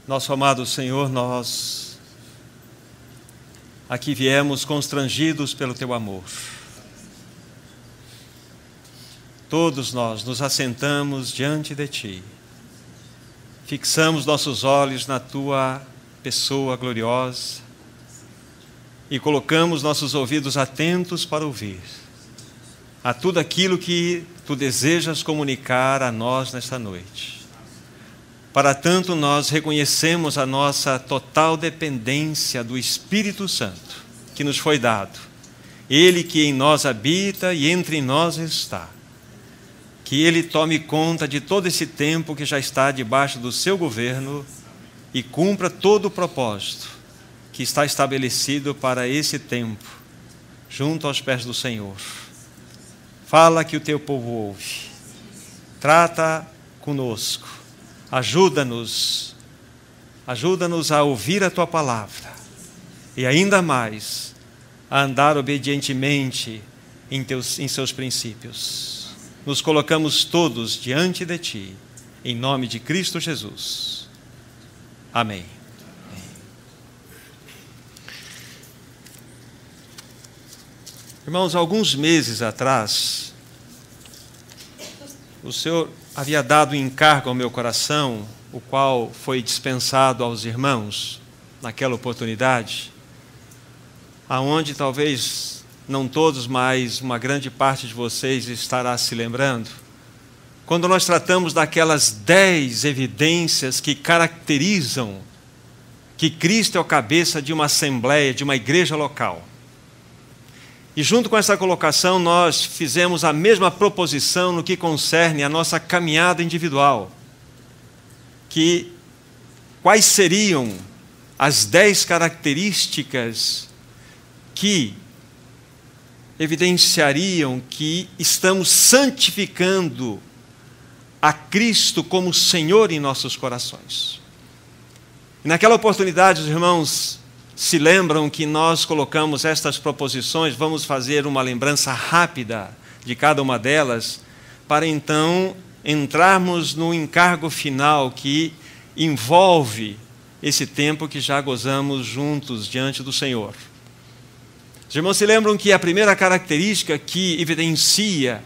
Nosso amado Senhor, nós aqui viemos constrangidos pelo Teu amor. Todos nós nos assentamos diante de Ti, fixamos nossos olhos na Tua pessoa gloriosa e colocamos nossos ouvidos atentos para ouvir a tudo aquilo que Tu desejas comunicar a nós nesta noite. Para tanto, nós reconhecemos a nossa total dependência do Espírito Santo que nos foi dado. Ele que em nós habita e entre nós está. Que Ele tome conta de todo esse tempo que já está debaixo do seu governo e cumpra todo o propósito que está estabelecido para esse tempo, junto aos pés do Senhor. Fala que o Teu povo ouve. Trata conosco. Ajuda-nos a ouvir a Tua palavra e ainda mais a andar obedientemente em seus princípios. Nos colocamos todos diante de Ti, em nome de Cristo Jesus. Amém. Irmãos, alguns meses atrás, o Senhor havia dado encargo ao meu coração, o qual foi dispensado aos irmãos naquela oportunidade, aonde talvez não todos, mas uma grande parte de vocês estará se lembrando, quando nós tratamos daquelas 10 evidências que caracterizam que Cristo é o cabeça de uma assembleia, de uma igreja local. E junto com essa colocação, nós fizemos a mesma proposição no que concerne a nossa caminhada individual. Quais seriam as 10 características que evidenciariam que estamos santificando a Cristo como Senhor em nossos corações. E naquela oportunidade, os irmãos se lembram que nós colocamos estas proposições. Vamos fazer uma lembrança rápida de cada uma delas, para então entrarmos no encargo final que envolve esse tempo que já gozamos juntos diante do Senhor. Os irmãos se lembram que a primeira característica que evidencia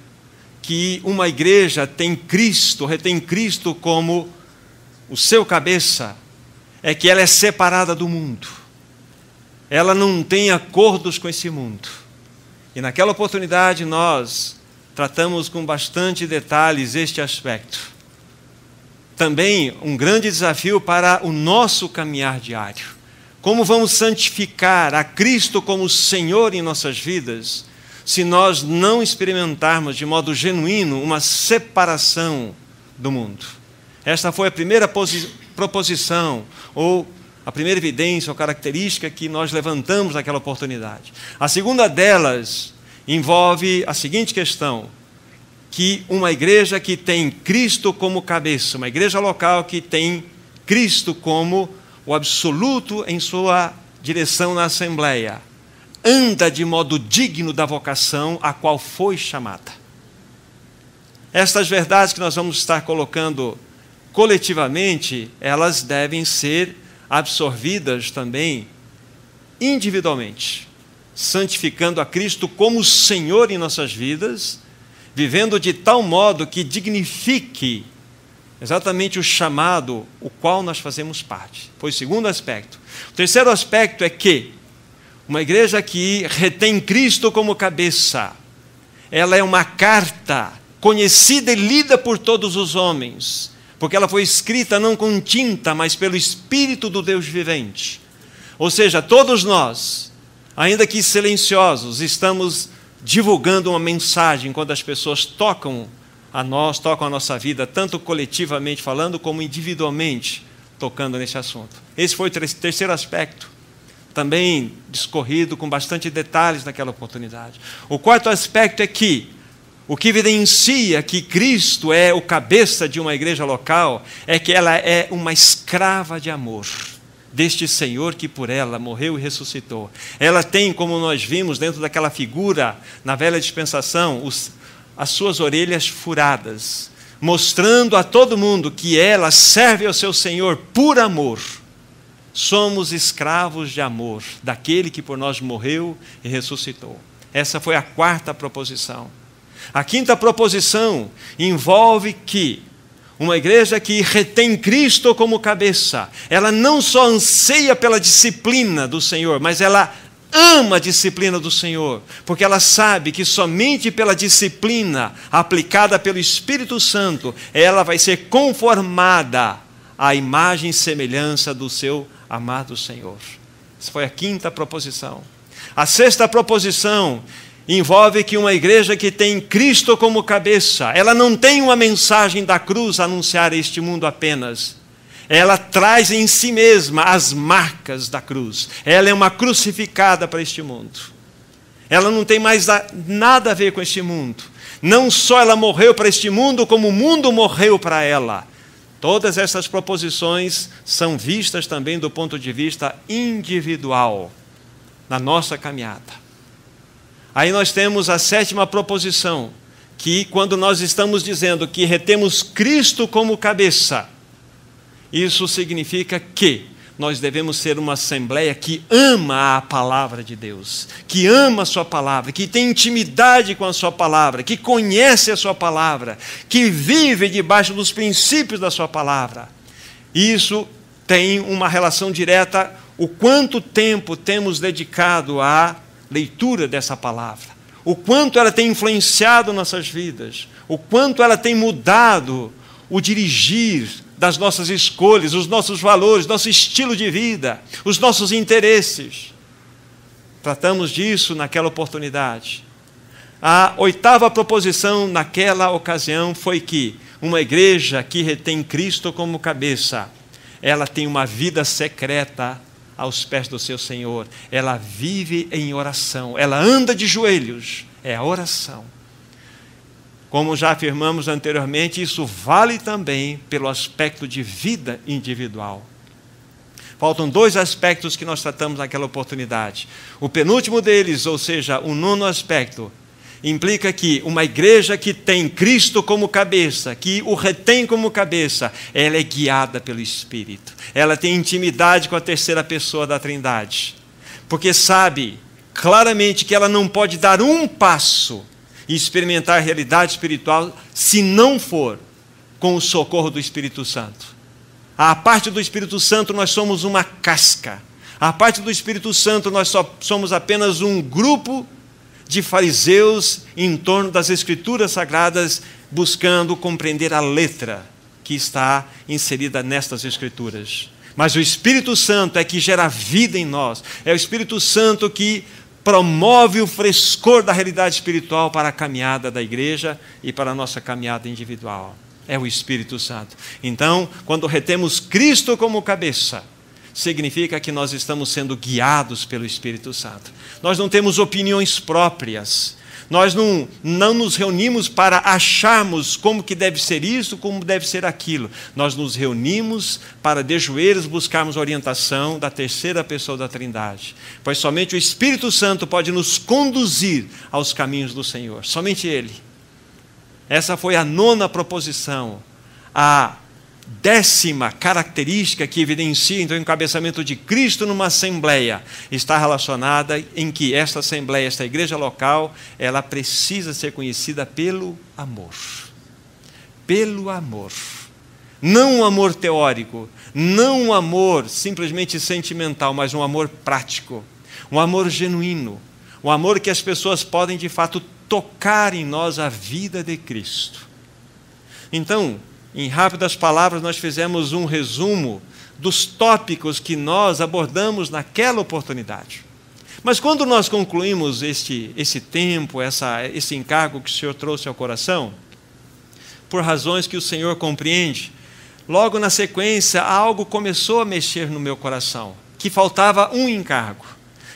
que uma igreja tem Cristo, retém Cristo como o seu cabeça, é que ela é separada do mundo. Ela não tem acordos com esse mundo. E naquela oportunidade nós tratamos com bastante detalhes este aspecto. Também um grande desafio para o nosso caminhar diário. Como vamos santificar a Cristo como Senhor em nossas vidas, se nós não experimentarmos de modo genuíno uma separação do mundo? Esta foi a primeira proposição, ou a primeira evidência ou característica que nós levantamos naquela oportunidade. A segunda delas envolve a seguinte questão: que uma igreja que tem Cristo como cabeça, uma igreja local que tem Cristo como o absoluto em sua direção na Assembleia, anda de modo digno da vocação a qual foi chamada. Estas verdades que nós vamos estar colocando coletivamente, elas devem ser absorvidas também individualmente, santificando a Cristo como Senhor em nossas vidas, vivendo de tal modo que dignifique exatamente o chamado o qual nós fazemos parte. Foi o segundo aspecto. O terceiro aspecto é que uma igreja que retém Cristo como cabeça, ela é uma carta conhecida e lida por todos os homens, porque ela foi escrita não com tinta, mas pelo Espírito do Deus vivente. Ou seja, todos nós, ainda que silenciosos, estamos divulgando uma mensagem quando as pessoas tocam a nossa vida, tanto coletivamente falando, como individualmente tocando nesse assunto. Esse foi o terceiro aspecto, também discorrido com bastante detalhes naquela oportunidade. O quarto aspecto é que o que evidencia que Cristo é o cabeça de uma igreja local é que ela é uma escrava de amor deste Senhor que por ela morreu e ressuscitou. Ela tem, como nós vimos dentro daquela figura na velha dispensação, as suas orelhas furadas, mostrando a todo mundo que ela serve ao seu Senhor por amor. Somos escravos de amor, daquele que por nós morreu e ressuscitou. Essa foi a quarta proposição. A quinta proposição envolve que uma igreja que retém Cristo como cabeça, ela não só anseia pela disciplina do Senhor, mas ela ama a disciplina do Senhor, porque ela sabe que somente pela disciplina aplicada pelo Espírito Santo, ela vai ser conformada à imagem e semelhança do seu amado Senhor. Essa foi a quinta proposição. A sexta proposição envolve que uma igreja que tem Cristo como cabeça, ela não tem uma mensagem da cruz a anunciar a este mundo apenas. Ela traz em si mesma as marcas da cruz. Ela é uma crucificada para este mundo. Ela não tem mais nada a ver com este mundo. Não só ela morreu para este mundo, como o mundo morreu para ela. Todas essas proposições são vistas também do ponto de vista individual, na nossa caminhada. Aí nós temos a sétima proposição, que quando nós estamos dizendo que retemos Cristo como cabeça, isso significa que nós devemos ser uma assembleia que ama a palavra de Deus, que ama a sua palavra, que tem intimidade com a sua palavra, que conhece a sua palavra, que vive debaixo dos princípios da sua palavra. Isso tem uma relação direta, o quanto tempo temos dedicado à leitura dessa palavra, o quanto ela tem influenciado nossas vidas, o quanto ela tem mudado o dirigir das nossas escolhas, os nossos valores, nosso estilo de vida, os nossos interesses. Tratamos disso naquela oportunidade. A oitava proposição naquela ocasião foi que uma igreja que retém Cristo como cabeça, ela tem uma vida secreta aos pés do seu Senhor. Ela vive em oração, ela anda de joelhos, é a oração. Como já afirmamos anteriormente, isso vale também pelo aspecto de vida individual. Faltam dois aspectos que nós tratamos naquela oportunidade. O penúltimo deles, ou seja, o nono aspecto, implica que uma igreja que tem Cristo como cabeça, que o retém como cabeça, ela é guiada pelo Espírito. Ela tem intimidade com a terceira pessoa da Trindade. Porque sabe claramente que ela não pode dar um passo e experimentar a realidade espiritual se não for com o socorro do Espírito Santo. A parte do Espírito Santo nós somos uma casca. A parte do Espírito Santo nós só somos apenas um grupo de fariseus em torno das Escrituras Sagradas, buscando compreender a letra que está inserida nestas Escrituras. Mas o Espírito Santo é que gera vida em nós. É o Espírito Santo que promove o frescor da realidade espiritual para a caminhada da igreja e para a nossa caminhada individual. É o Espírito Santo. Então, quando retemos Cristo como cabeça, significa que nós estamos sendo guiados pelo Espírito Santo. Nós não temos opiniões próprias. Nós não nos reunimos para acharmos como que deve ser isso, como deve ser aquilo. Nós nos reunimos para, de joelhos, buscarmos orientação da terceira pessoa da Trindade. Pois somente o Espírito Santo pode nos conduzir aos caminhos do Senhor. Somente Ele. Essa foi a nona proposição. A décima característica que evidencia então o encabeçamento de Cristo numa assembleia está relacionada em que esta assembleia, esta igreja local, ela precisa ser conhecida pelo amor. Pelo amor. Não um amor teórico, não um amor simplesmente sentimental, mas um amor prático, um amor genuíno, um amor que as pessoas podem de fato tocar em nós a vida de Cristo. Então, em rápidas palavras, nós fizemos um resumo dos tópicos que nós abordamos naquela oportunidade. Mas quando nós concluímos esse tempo, esse encargo que o Senhor trouxe ao coração, por razões que o Senhor compreende, logo na sequência, algo começou a mexer no meu coração, que faltava um encargo,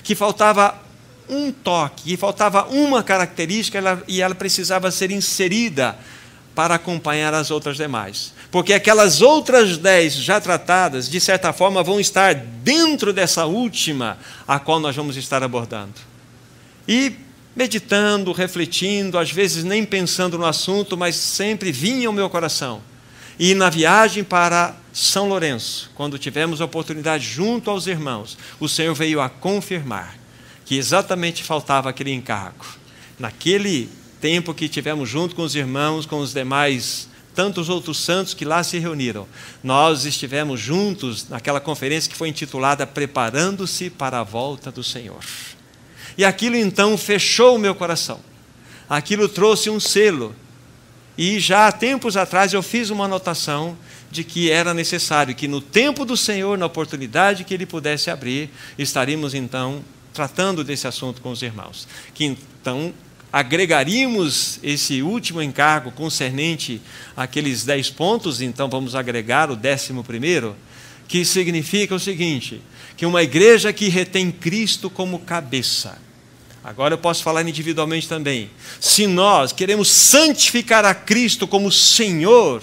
que faltava um toque, que faltava uma característica e ela precisava ser inserida para acompanhar as outras demais. Porque aquelas outras 10 já tratadas, de certa forma, vão estar dentro dessa última, a qual nós vamos estar abordando. E meditando, refletindo, às vezes nem pensando no assunto, mas sempre vinha ao meu coração. E na viagem para São Lourenço, quando tivemos a oportunidade junto aos irmãos, o Senhor veio a confirmar que exatamente faltava aquele encargo. Naquele tempo que tivemos junto com os irmãos, com os demais, tantos outros santos que lá se reuniram, nós estivemos juntos naquela conferência que foi intitulada Preparando-se para a Volta do Senhor. E aquilo então fechou o meu coração. Aquilo trouxe um selo. E já há tempos atrás eu fiz uma anotação de que era necessário que no tempo do Senhor, na oportunidade que Ele pudesse abrir, estaríamos então tratando desse assunto com os irmãos. Que então agregaríamos esse último encargo concernente àqueles 10 pontos, então vamos agregar o 11º, que significa o seguinte, que uma igreja que retém Cristo como cabeça. Agora eu posso falar individualmente também. Se nós queremos santificar a Cristo como Senhor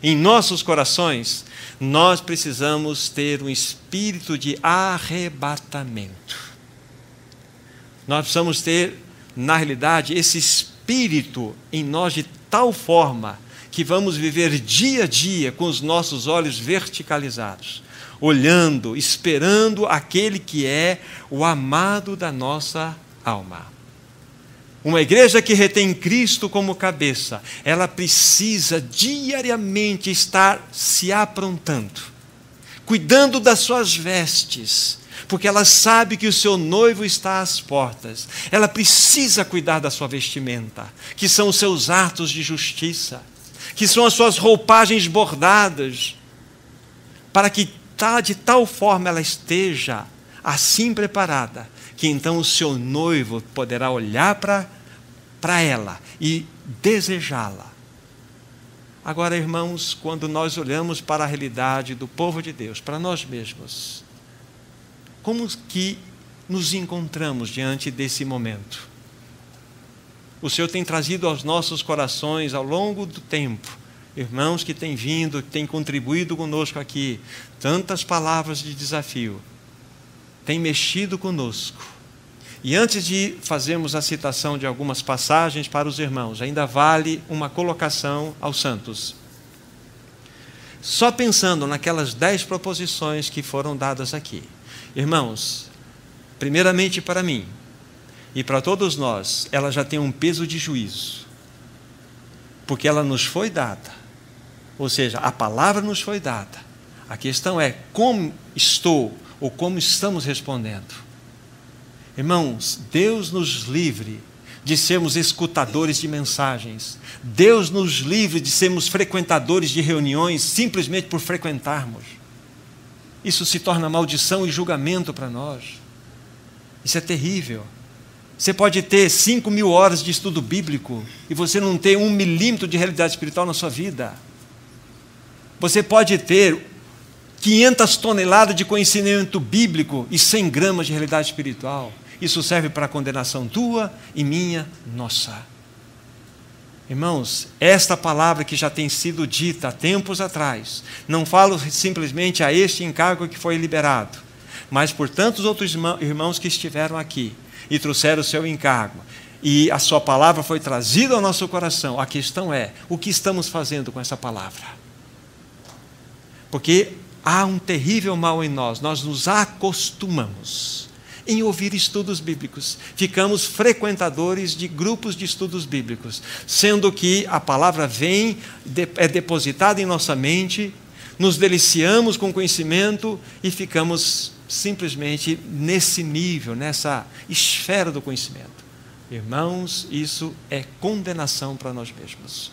em nossos corações, nós precisamos ter um espírito de arrebatamento. Nós precisamos ter, na realidade, esse espírito em nós de tal forma que vamos viver dia a dia com os nossos olhos verticalizados, olhando, esperando aquele que é o amado da nossa alma. Uma igreja que retém Cristo como cabeça, ela precisa diariamente estar se aprontando, cuidando das suas vestes, porque ela sabe que o seu noivo está às portas. Ela precisa cuidar da sua vestimenta, que são os seus atos de justiça, que são as suas roupagens bordadas, para que de tal forma ela esteja assim preparada, que então o seu noivo poderá olhar para ela e desejá-la. Agora, irmãos, quando nós olhamos para a realidade do povo de Deus, para nós mesmos, como que nos encontramos diante desse momento? O Senhor tem trazido aos nossos corações, ao longo do tempo, irmãos que têm vindo, que têm contribuído conosco aqui, tantas palavras de desafio, tem mexido conosco. E antes de fazermos a citação de algumas passagens para os irmãos, ainda vale uma colocação aos santos. Só pensando naquelas 10 proposições que foram dadas aqui. Irmãos, primeiramente para mim e para todos nós, ela já tem um peso de juízo. Porque ela nos foi dada. Ou seja, a palavra nos foi dada. A questão é como estou ou como estamos respondendo. Irmãos, Deus nos livre de sermos escutadores de mensagens. Deus nos livre de sermos frequentadores de reuniões simplesmente por frequentarmos. Isso se torna maldição e julgamento para nós. Isso é terrível. Você pode ter 5.000 horas de estudo bíblico e você não ter 1 milímetro de realidade espiritual na sua vida. Você pode ter 500 toneladas de conhecimento bíblico e 100 gramas de realidade espiritual. Isso serve para a condenação tua e minha, nossa. Irmãos, esta palavra que já tem sido dita há tempos atrás, não falo simplesmente a este encargo que foi liberado, mas por tantos outros irmãos que estiveram aqui e trouxeram o seu encargo, e a sua palavra foi trazida ao nosso coração. A questão é, o que estamos fazendo com essa palavra? Porque há um terrível mal em nós nos acostumamos em ouvir estudos bíblicos, ficamos frequentadores de grupos de estudos bíblicos, sendo que a palavra vem, é depositada em nossa mente, nos deliciamos com conhecimento e ficamos simplesmente nesse nível, nessa esfera do conhecimento. Irmãos, isso é condenação para nós mesmos.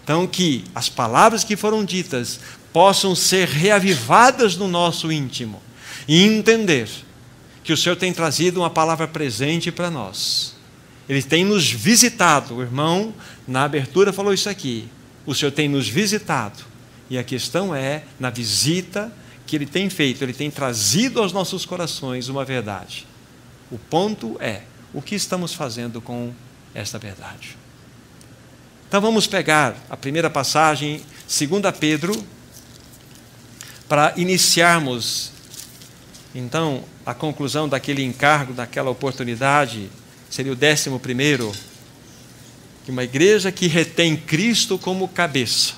Então, que as palavras que foram ditas possam ser reavivadas no nosso íntimo e entender que o Senhor tem trazido uma palavra presente para nós. Ele tem nos visitado. O irmão, na abertura, falou isso aqui. O Senhor tem nos visitado. E a questão é, na visita que Ele tem feito, Ele tem trazido aos nossos corações uma verdade. O ponto é, o que estamos fazendo com esta verdade? Então vamos pegar a primeira passagem, 2 Pedro, para iniciarmos, então, a conclusão daquele encargo, daquela oportunidade seria o 11º, que uma igreja que retém Cristo como cabeça,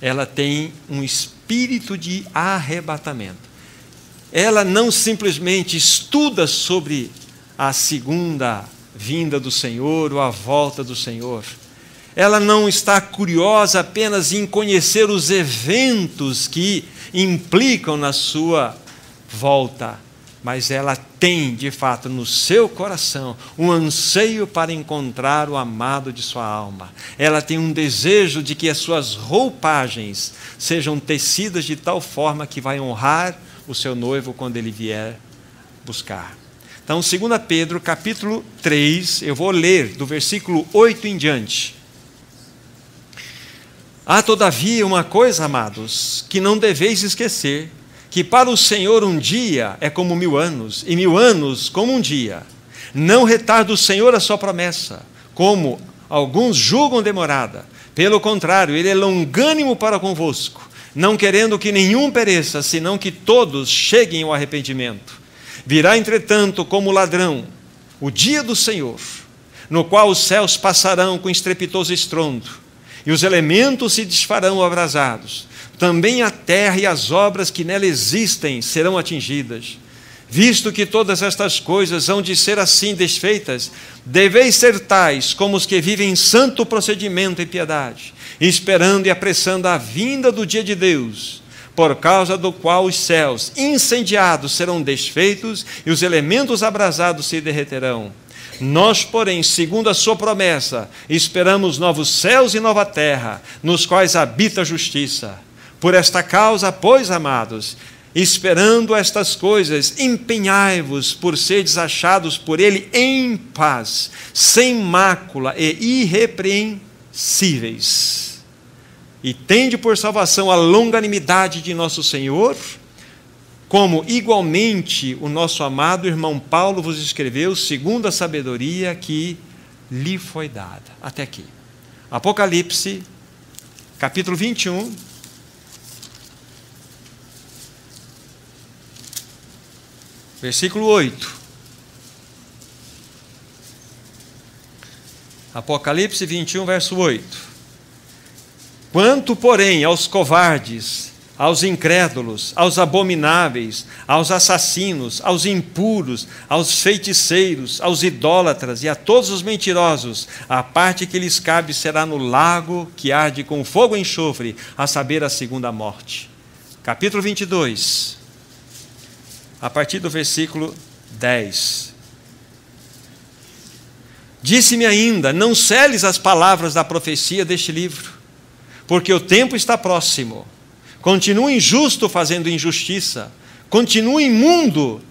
ela tem um espírito de arrebatamento. Ela não simplesmente estuda sobre a segunda vinda do Senhor ou a volta do Senhor. Ela não está curiosa apenas em conhecer os eventos que implicam na sua volta, mas ela tem, de fato, no seu coração um anseio para encontrar o amado de sua alma. Ela tem um desejo de que as suas roupagens sejam tecidas de tal forma que vai honrar o seu noivo quando ele vier buscar. Então, 2 Pedro, capítulo 3, eu vou ler do versículo 8 em diante. Há, todavia, uma coisa, amados, que não deveis esquecer, que para o Senhor um dia é como 1000 anos, e 1000 anos como um dia. Não retarda o Senhor a sua promessa, como alguns julgam demorada. Pelo contrário, Ele é longânimo para convosco, não querendo que nenhum pereça, senão que todos cheguem ao arrependimento. Virá, entretanto, como ladrão, o dia do Senhor, no qual os céus passarão com estrepitoso estrondo, e os elementos se desfarão abrasados. Também a terra e as obras que nela existem serão atingidas. Visto que todas estas coisas hão de ser assim desfeitas, deveis ser tais como os que vivem em santo procedimento e piedade, esperando e apressando a vinda do dia de Deus, por causa do qual os céus incendiados serão desfeitos e os elementos abrasados se derreterão. Nós, porém, segundo a sua promessa, esperamos novos céus e nova terra, nos quais habita a justiça. Por esta causa, pois, amados, esperando estas coisas, empenhai-vos por seres achados por Ele em paz, sem mácula e irrepreensíveis. E tende por salvação a longanimidade de nosso Senhor, como igualmente o nosso amado irmão Paulo vos escreveu, segundo a sabedoria que lhe foi dada. Até aqui. Apocalipse, capítulo 21. Versículo 8. Apocalipse 21, verso 8. Quanto, porém, aos covardes, aos incrédulos, aos abomináveis, aos assassinos, aos impuros, aos feiticeiros, aos idólatras e a todos os mentirosos, a parte que lhes cabe será no lago que arde com fogo e enxofre, a saber, a segunda morte. Capítulo 22. A partir do versículo 10. Disse-me ainda, não seles as palavras da profecia deste livro, porque o tempo está próximo. Continue injusto fazendo injustiça, continue imundo,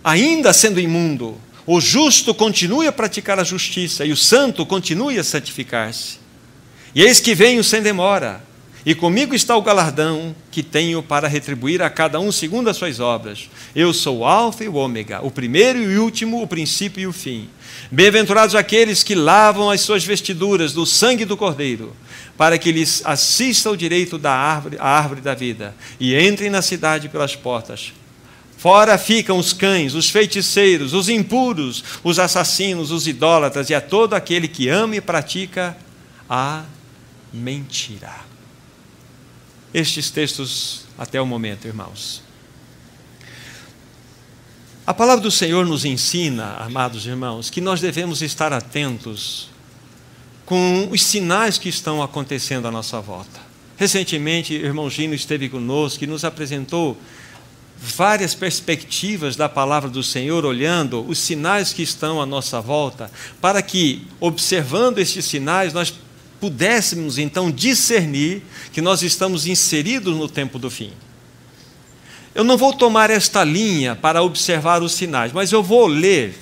ainda sendo imundo. O justo continue a praticar a justiça, e o santo continue a santificar-se. E eis que venho sem demora, e comigo está o galardão que tenho para retribuir a cada um segundo as suas obras. Eu sou o Alfa e o Ômega, o primeiro e o último, o princípio e o fim. Bem-aventurados aqueles que lavam as suas vestiduras do sangue do Cordeiro, para que lhes assista o direito da árvore, a árvore da vida, e entrem na cidade pelas portas. Fora ficam os cães, os feiticeiros, os impuros, os assassinos, os idólatras, e a todo aquele que ama e pratica a mentira. Estes textos até o momento, irmãos. A palavra do Senhor nos ensina, amados irmãos, que nós devemos estar atentos com os sinais que estão acontecendo à nossa volta. Recentemente, o irmão Gino esteve conosco e nos apresentou várias perspectivas da palavra do Senhor, olhando os sinais que estão à nossa volta, para que, observando estes sinais, nós pudéssemos então discernir que nós estamos inseridos no tempo do fim. Eu não vou tomar esta linha para observar os sinais, mas eu vou ler.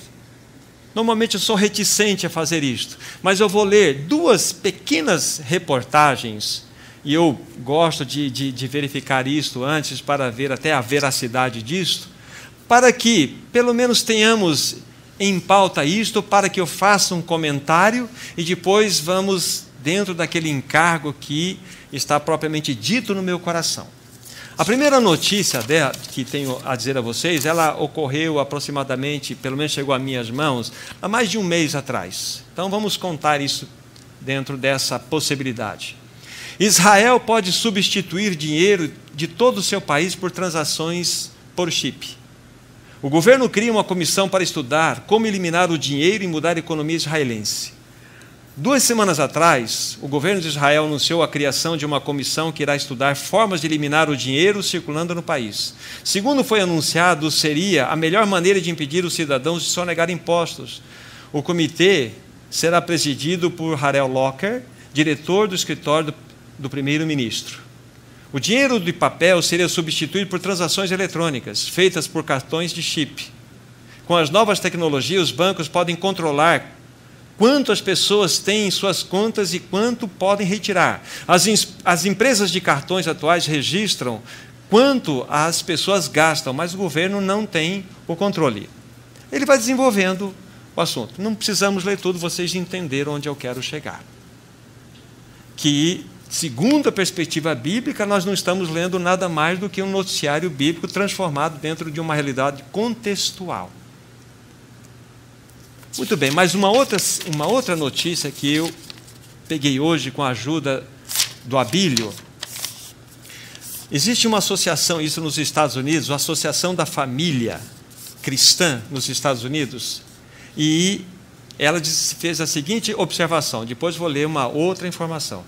Normalmente eu sou reticente a fazer isto, mas eu vou ler 2 pequenas reportagens, e eu gosto de verificar isto antes para ver até a veracidade disto, para que pelo menos tenhamos em pauta isto, para que eu faça um comentário e depois vamos dentro daquele encargo que está propriamente dito no meu coração. A primeira notícia dela, que tenho a dizer a vocês, ela ocorreu aproximadamente, pelo menos chegou às minhas mãos, há mais de um mês atrás. Então vamos contar isso dentro dessa possibilidade. Israel pode substituir dinheiro de todo o seu país por transações por chip. O governo cria uma comissão para estudar como eliminar o dinheiro e mudar a economia israelense. 2 semanas atrás, o governo de Israel anunciou a criação de uma comissão que irá estudar formas de eliminar o dinheiro circulando no país. Segundo foi anunciado, seria a melhor maneira de impedir os cidadãos de sonegar impostos. O comitê será presidido por Harel Locker, diretor do escritório do primeiro-ministro. O dinheiro de papel seria substituído por transações eletrônicas, feitas por cartões de chip. Com as novas tecnologias, os bancos podem controlar quanto as pessoas têm em suas contas e quanto podem retirar. As empresas de cartões atuais registram quanto as pessoas gastam, mas o governo não tem o controle. Ele vai desenvolvendo o assunto. Não precisamos ler tudo, vocês entenderam onde eu quero chegar. Que, segundo a perspectiva bíblica, nós não estamos lendo nada mais do que um noticiário bíblico transformado dentro de uma realidade contextual. Muito bem, mas uma outra notícia que eu peguei hoje com a ajuda do Abílio. Existe uma associação, isso nos Estados Unidos, a Associação da Família Cristã nos Estados Unidos, e ela fez a seguinte observação, depois vou ler uma outra informação.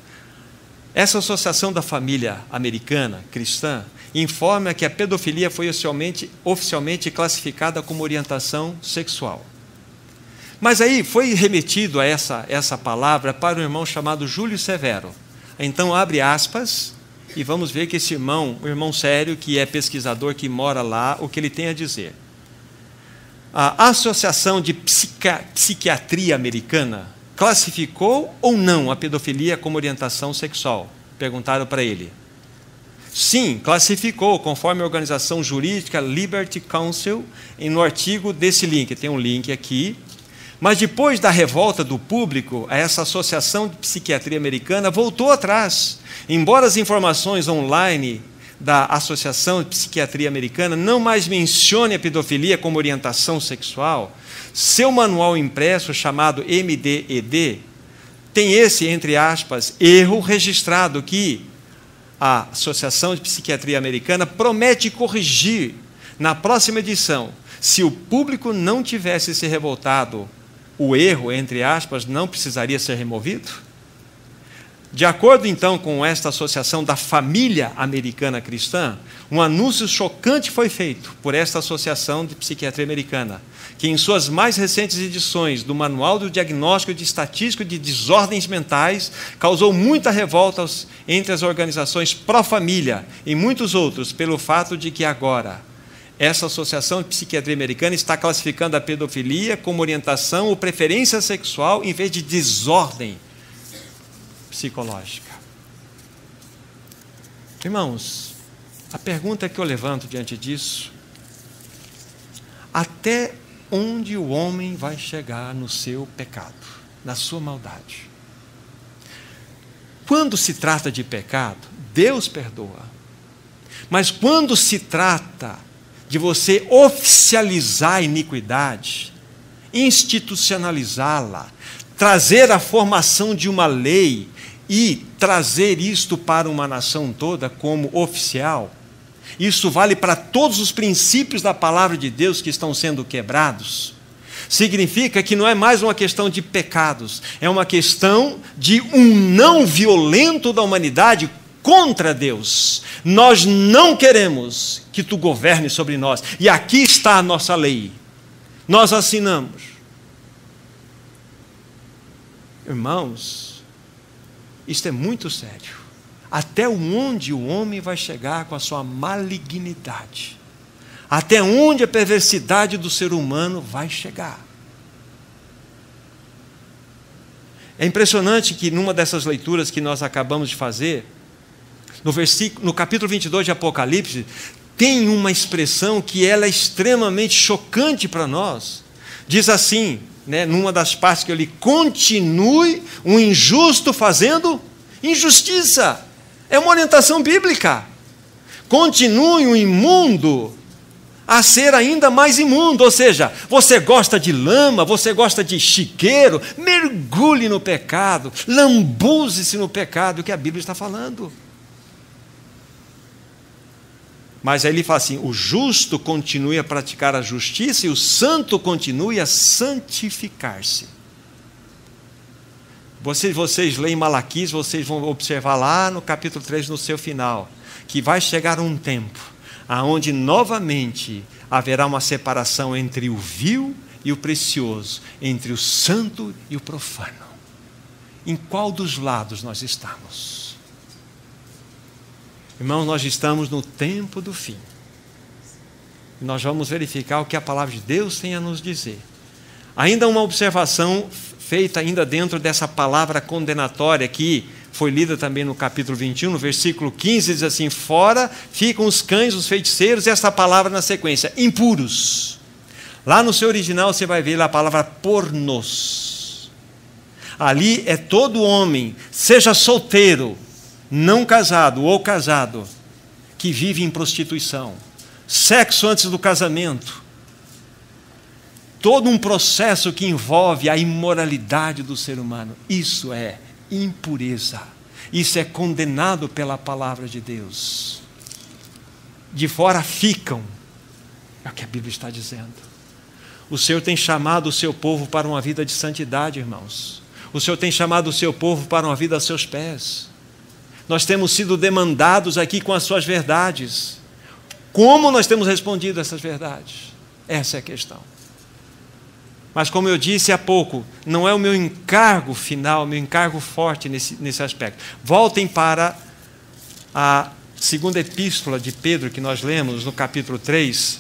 Essa Associação da Família Americana Cristã informa que a pedofilia foi oficialmente classificada como orientação sexual. Mas aí foi remetido a essa palavra para um irmão chamado Júlio Severo. Então, abre aspas, e vamos ver que esse irmão, um irmão sério, que é pesquisador, que mora lá, o que ele tem a dizer. A Associação de Psiquiatria Americana classificou ou não a pedofilia como orientação sexual? Perguntaram para ele. Sim, classificou, conforme a organização jurídica Liberty Counsel, no artigo desse link. Tem um link aqui. Mas depois da revolta do público, essa Associação de Psiquiatria Americana voltou atrás. Embora as informações online da Associação de Psiquiatria Americana não mais mencione a pedofilia como orientação sexual, seu manual impresso, chamado MDED, tem esse, entre aspas, erro registrado que a Associação de Psiquiatria Americana promete corrigir na próxima edição. Se o público não tivesse se revoltado, o erro, entre aspas, não precisaria ser removido? De acordo, então, com esta Associação da Família Americana Cristã, um anúncio chocante foi feito por esta Associação de Psiquiatria Americana, que em suas mais recentes edições do Manual do Diagnóstico de Estatístico de Desordens Mentais, causou muita revolta entre as organizações pró-família e muitos outros, pelo fato de que agora essa Associação de Psiquiatria Americana está classificando a pedofilia como orientação ou preferência sexual em vez de desordem psicológica. Irmãos, a pergunta que eu levanto diante disso: até onde o homem vai chegar no seu pecado, na sua maldade? Quando se trata de pecado, Deus perdoa. Mas quando se trata de você oficializar a iniquidade, institucionalizá-la, trazer a formação de uma lei e trazer isto para uma nação toda como oficial, isso vale para todos os princípios da palavra de Deus que estão sendo quebrados. Significa que não é mais uma questão de pecados, é uma questão de um não violento da humanidade contra Deus. Nós não queremos que tu governes sobre nós. E aqui está a nossa lei. Nós assinamos. Irmãos, isto é muito sério. Até onde o homem vai chegar com a sua malignidade? Até onde a perversidade do ser humano vai chegar? É impressionante que numa dessas leituras que nós acabamos de fazer, no capítulo 22 de Apocalipse, tem uma expressão que ela é extremamente chocante para nós. Diz assim, numa das partes que eu li: continue um injusto fazendo injustiça. É uma orientação bíblica. continue o imundo a ser ainda mais imundo. Ou seja, você gosta de lama, você gosta de chiqueiro, mergulhe no pecado, lambuze-se no pecado, o que a Bíblia está falando. Mas aí ele fala assim: o justo continue a praticar a justiça e o santo continue a santificar-se. Vocês leem Malaquias, vocês vão observar lá no capítulo 3, no seu final, que vai chegar um tempo aonde novamente haverá uma separação entre o vil e o precioso, entre o santo e o profano. Em qual dos lados nós estamos? Irmãos, nós estamos no tempo do fim. E nós vamos verificar o que a palavra de Deus tem a nos dizer. Ainda uma observação feita ainda dentro dessa palavra condenatória que foi lida também no capítulo 21, no versículo 15, diz assim: fora ficam os cães, os feiticeiros, e essa palavra na sequência, impuros. Lá no seu original você vai ver a palavra pornos. Ali é todo homem, seja solteiro, não casado ou casado, que vive em prostituição, sexo antes do casamento, todo um processo que envolve a imoralidade do ser humano. Isso é impureza. Isso é condenado pela palavra de Deus. De fora ficam, é o que a Bíblia está dizendo. O Senhor tem chamado o seu povo para uma vida de santidade, irmãos. O Senhor tem chamado o seu povo para uma vida a seus pés. Nós temos sido demandados aqui com as suas verdades. Como nós temos respondido a essas verdades? Essa é a questão. Mas como eu disse há pouco, não é o meu encargo final, o meu encargo forte nesse aspecto. Voltem para a segunda epístola de Pedro que nós lemos no capítulo 3.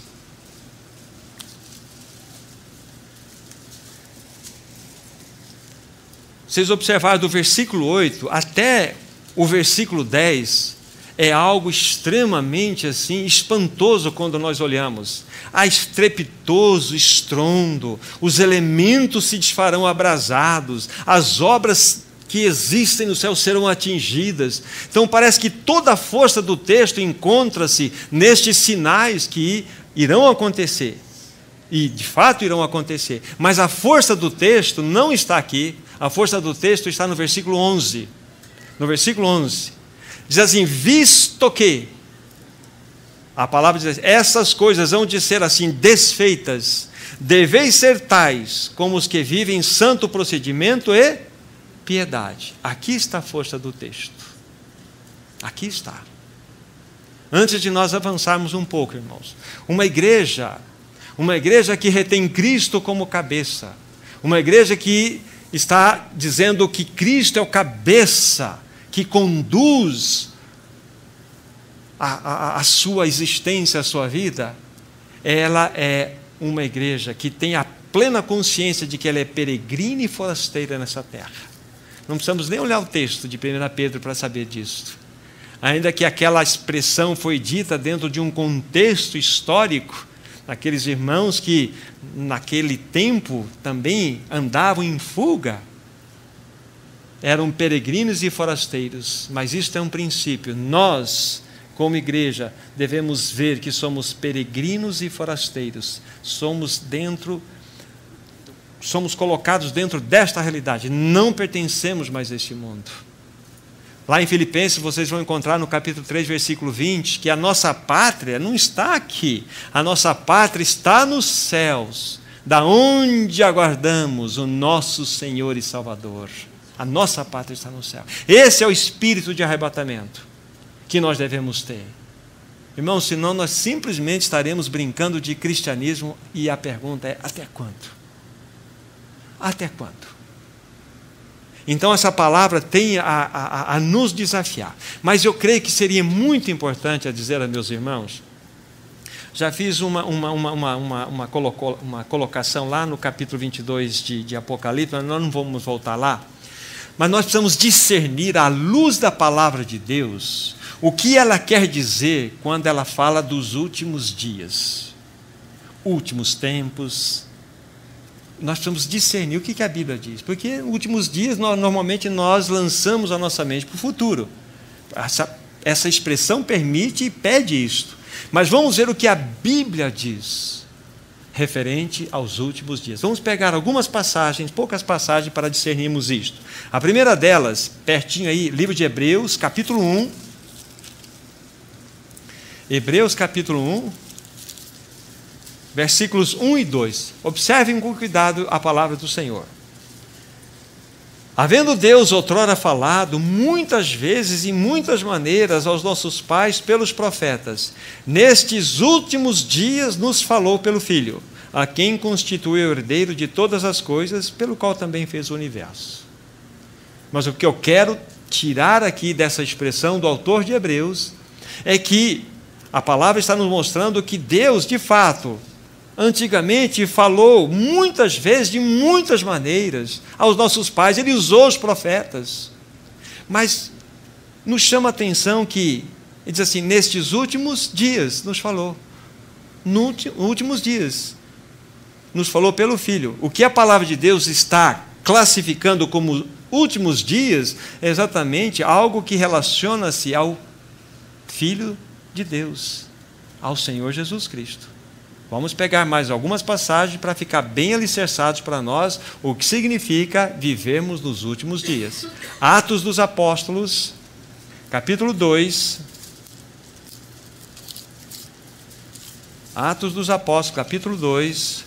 Vocês observaram do versículo 8 até o versículo 10, é algo extremamente assim espantoso quando nós olhamos. Há estrepitoso estrondo, os elementos se desfarão abrasados, as obras que existem no céu serão atingidas. Então parece que toda a força do texto encontra-se nestes sinais que irão acontecer. E de fato irão acontecer. Mas a força do texto não está aqui. A força do texto está no versículo 11. No versículo 11. Diz assim: visto que, a palavra diz, essas coisas hão de ser assim desfeitas, deveis ser tais como os que vivem santo procedimento e piedade. Aqui está a força do texto. Aqui está. Antes de nós avançarmos um pouco, irmãos, uma igreja que retém Cristo como cabeça, uma igreja que está dizendo que Cristo é o cabeça, que conduz a sua existência, a sua vida, ela é uma igreja que tem a plena consciência de que ela é peregrina e forasteira nessa terra. Não precisamos nem olhar o texto de 1 Pedro para saber disso. Ainda que aquela expressão foi dita dentro de um contexto histórico, aqueles irmãos que naquele tempo também andavam em fuga, eram peregrinos e forasteiros, mas isto é um princípio. Nós, como igreja, devemos ver que somos peregrinos e forasteiros, somos colocados dentro desta realidade, não pertencemos mais a este mundo. Lá em Filipenses vocês vão encontrar no capítulo 3, versículo 20, que a nossa pátria não está aqui, a nossa pátria está nos céus, da onde aguardamos o nosso Senhor e Salvador. A nossa pátria está no céu. Esse é o espírito de arrebatamento que nós devemos ter. Irmãos, senão nós simplesmente estaremos brincando de cristianismo, e a pergunta é: até quando? Até quando? Então essa palavra tem a nos desafiar. Mas eu creio que seria muito importante a dizer a meus irmãos, já fiz uma colocação lá no capítulo 22 de Apocalipse, mas nós não vamos voltar lá. Mas nós precisamos discernir, à luz da palavra de Deus, o que ela quer dizer quando ela fala dos últimos dias, últimos tempos. Nós precisamos discernir o que a Bíblia diz, porque nos últimos dias normalmente nós lançamos a nossa mente para o futuro. essa expressão permite e pede isto. Mas vamos ver o que a Bíblia diz referente aos últimos dias. Vamos pegar algumas passagens, poucas passagens, para discernirmos isto. A primeira delas, pertinho aí, livro de Hebreus, capítulo 1. Hebreus, capítulo 1, versículos 1 e 2. Observem com cuidado a palavra do Senhor. Havendo Deus outrora falado muitas vezes e muitas maneiras aos nossos pais pelos profetas, nestes últimos dias nos falou pelo Filho, a quem constituiu o herdeiro de todas as coisas, pelo qual também fez o universo. Mas o que eu quero tirar aqui dessa expressão do autor de Hebreus é que a palavra está nos mostrando que Deus, de fato, antigamente falou muitas vezes, de muitas maneiras, aos nossos pais. Ele usou os profetas. Mas nos chama a atenção que, ele diz assim, nestes últimos dias nos falou. Nos últimos dias nos falou pelo Filho. O que a palavra de Deus está classificando como últimos dias é exatamente algo que relaciona-se ao Filho de Deus, ao Senhor Jesus Cristo. Vamos pegar mais algumas passagens para ficar bem alicerçados para nós o que significa vivermos nos últimos dias. Atos dos Apóstolos, capítulo 2. Atos dos Apóstolos, capítulo 2.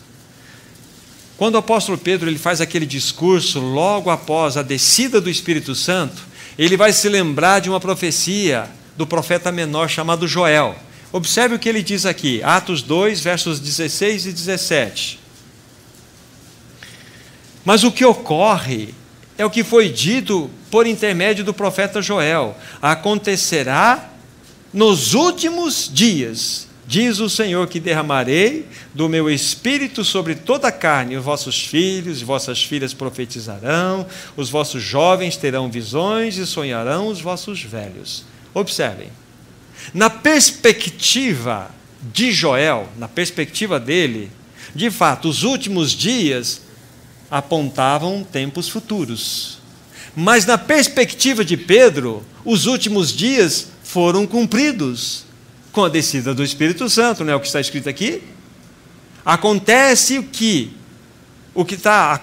Quando o apóstolo Pedro ele faz aquele discurso logo após a descida do Espírito Santo, ele vai se lembrar de uma profecia do profeta menor chamado Joel. Observe o que ele diz aqui, Atos 2, versos 16 e 17. Mas o que ocorre é o que foi dito por intermédio do profeta Joel. Acontecerá nos últimos dias, diz o Senhor, que derramarei do meu espírito sobre toda a carne. Os vossos filhos e vossas filhas profetizarão, os vossos jovens terão visões e sonharão os vossos velhos. Observem. Na perspectiva de Joel, na perspectiva dele, de fato, os últimos dias apontavam tempos futuros. Mas na perspectiva de Pedro, os últimos dias foram cumpridos com a descida do Espírito Santo, não é o que está escrito aqui? Acontece o que está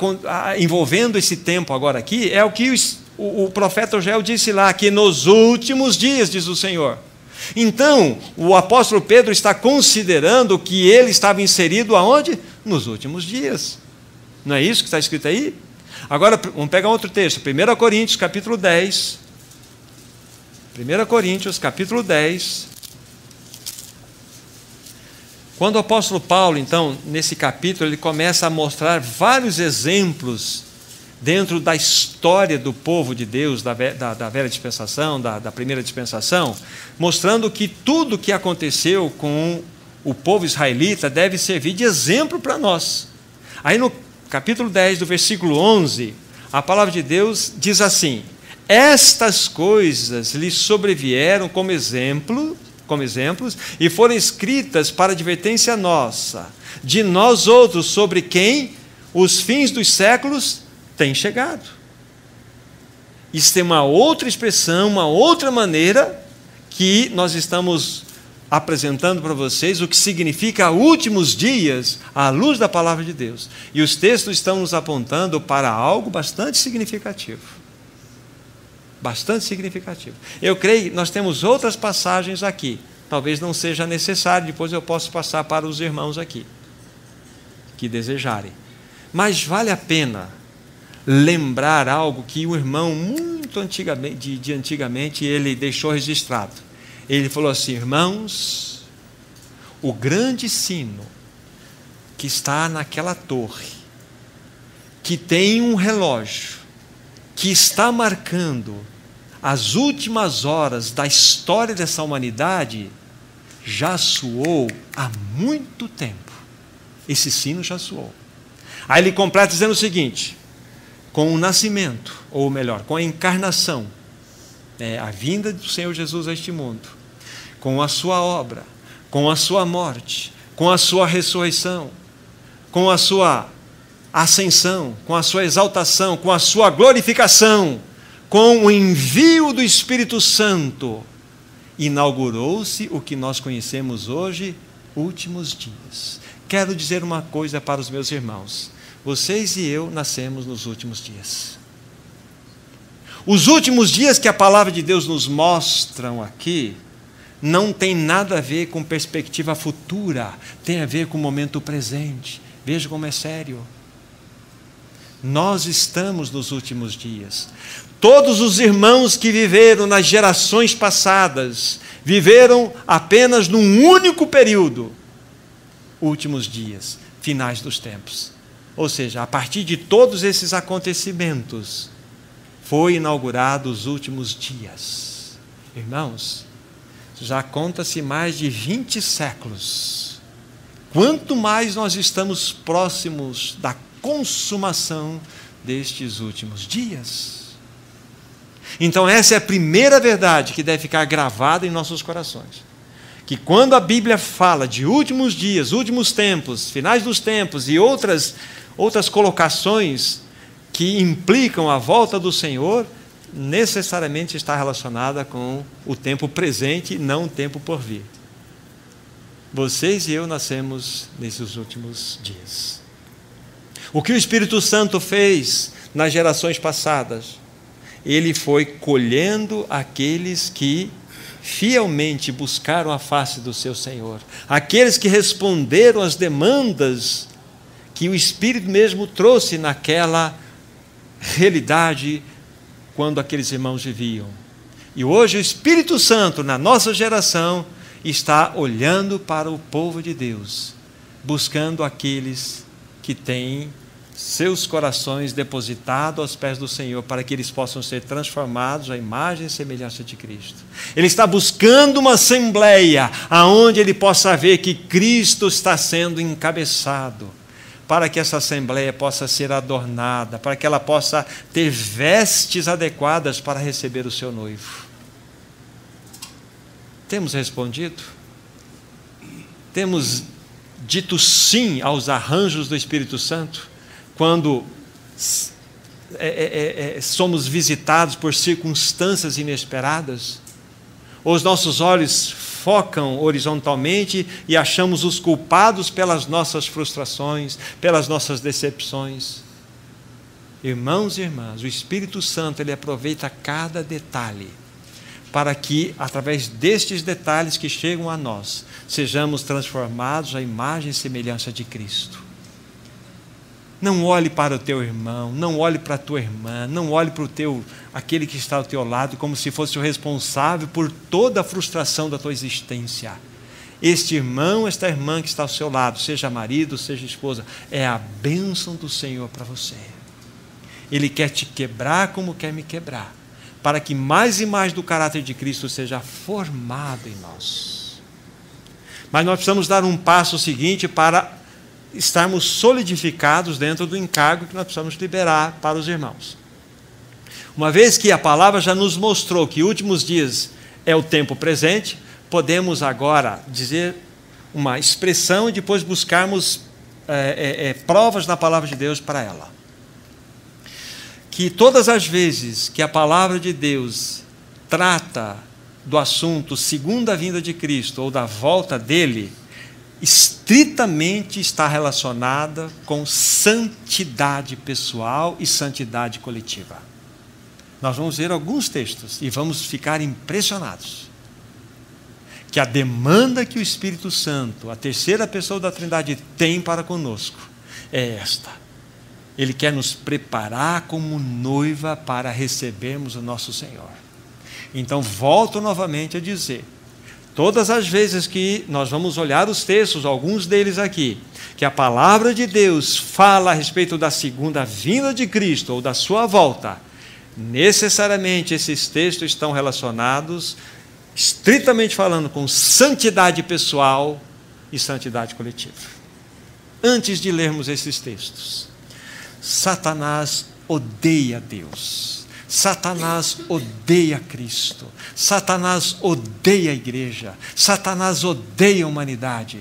envolvendo esse tempo agora aqui é o que o profeta Joel disse lá, que nos últimos dias, diz o Senhor. Então, o apóstolo Pedro está considerando que ele estava inserido aonde? Nos últimos dias. Não é isso que está escrito aí? Agora, vamos pegar outro texto, 1 Coríntios, capítulo 10. 1 Coríntios, capítulo 10. Quando o apóstolo Paulo, então, nesse capítulo, ele começa a mostrar vários exemplos dentro da história do povo de Deus, da velha dispensação, da primeira dispensação, mostrando que tudo que aconteceu com o povo israelita deve servir de exemplo para nós. Aí no capítulo 10, do versículo 11, a palavra de Deus diz assim: estas coisas lhes sobrevieram como exemplos, e foram escritas para advertência nossa, de nós outros, sobre quem os fins dos séculos têm chegado. Isso tem uma outra expressão, uma outra maneira que nós estamos apresentando para vocês o que significa últimos dias à luz da palavra de Deus. E os textos estão nos apontando para algo bastante significativo. Bastante significativo. Eu creio que nós temos outras passagens aqui. Talvez não seja necessário, depois eu posso passar para os irmãos aqui, que desejarem. Mas vale a pena lembrar algo que o irmão, muito antigamente, ele deixou registrado. Ele falou assim: irmãos, o grande sino que está naquela torre, que tem um relógio, que está marcando as últimas horas da história dessa humanidade, já soou há muito tempo. Esse sino já soou. Aí ele completa dizendo o seguinte: com o nascimento, ou melhor, com a encarnação, a vinda do Senhor Jesus a este mundo, com a sua obra, com a sua morte, com a sua ressurreição, com a sua ascensão, com a sua exaltação, com a sua glorificação, com o envio do Espírito Santo, inaugurou-se o que nós conhecemos hoje, últimos dias. Quero dizer uma coisa para os meus irmãos: vocês e eu nascemos nos últimos dias. Os últimos dias que a palavra de Deus nos mostram aqui não tem nada a ver com perspectiva futura, tem a ver com o momento presente. Veja como é sério. Nós estamos nos últimos dias. Todos os irmãos que viveram nas gerações passadas viveram apenas num único período, últimos dias, finais dos tempos. Ou seja, a partir de todos esses acontecimentos, foi inaugurado os últimos dias. Irmãos, já conta-se mais de 20 séculos. Quanto mais nós estamos próximos da consumação destes últimos dias. Então essa é a primeira verdade que deve ficar gravada em nossos corações. Que quando a Bíblia fala de últimos dias, últimos tempos, finais dos tempos e outras colocações que implicam a volta do Senhor, necessariamente está relacionada com o tempo presente e não o tempo por vir. Vocês e eu nascemos nesses últimos dias. O que o Espírito Santo fez nas gerações passadas? Ele foi colhendo aqueles que fielmente buscaram a face do seu Senhor, aqueles que responderam às demandas que o Espírito mesmo trouxe naquela realidade quando aqueles irmãos viviam. E hoje o Espírito Santo, na nossa geração, está olhando para o povo de Deus, buscando aqueles que têm seus corações depositados aos pés do Senhor, para que eles possam ser transformados à imagem e semelhança de Cristo. Ele está buscando uma assembleia, aonde ele possa ver que Cristo está sendo encabeçado, para que essa assembleia possa ser adornada, para que ela possa ter vestes adequadas para receber o seu noivo. Temos respondido? Temos dito sim aos arranjos do Espírito Santo, quando somos visitados por circunstâncias inesperadas? Ou os nossos olhos focam horizontalmente e achamos os culpados pelas nossas frustrações, pelas nossas decepções? Irmãos e irmãs, o Espírito Santo, ele aproveita cada detalhe para que, através destes detalhes que chegam a nós, sejamos transformados à imagem e semelhança de Cristo. Não olhe para o teu irmão, não olhe para a tua irmã, não olhe para aquele que está ao teu lado como se fosse o responsável por toda a frustração da tua existência. Este irmão, esta irmã que está ao seu lado, seja marido, seja esposa, é a bênção do Senhor para você. Ele quer te quebrar como quer me quebrar, para que mais e mais do caráter de Cristo seja formado em nós. Mas nós precisamos dar um passo seguinte para estarmos solidificados dentro do encargo que nós precisamos liberar para os irmãos. Uma vez que a palavra já nos mostrou que últimos dias é o tempo presente, podemos agora dizer uma expressão e depois buscarmos provas na palavra de Deus para ela. Que todas as vezes que a palavra de Deus trata do assunto segunda vinda de Cristo ou da volta dele, estritamente está relacionada com santidade pessoal e santidade coletiva. Nós vamos ver alguns textos e vamos ficar impressionados que a demanda que o Espírito Santo, a terceira pessoa da Trindade, tem para conosco é esta: ele quer nos preparar como noiva para recebermos o nosso Senhor. Então volto novamente a dizer, todas as vezes que nós vamos olhar os textos, alguns deles aqui, que a palavra de Deus fala a respeito da segunda vinda de Cristo ou da sua volta, necessariamente esses textos estão relacionados, estritamente falando, com santidade pessoal e santidade coletiva. Antes de lermos esses textos, Satanás odeia Deus. Satanás odeia Cristo, Satanás odeia a igreja, Satanás odeia a humanidade.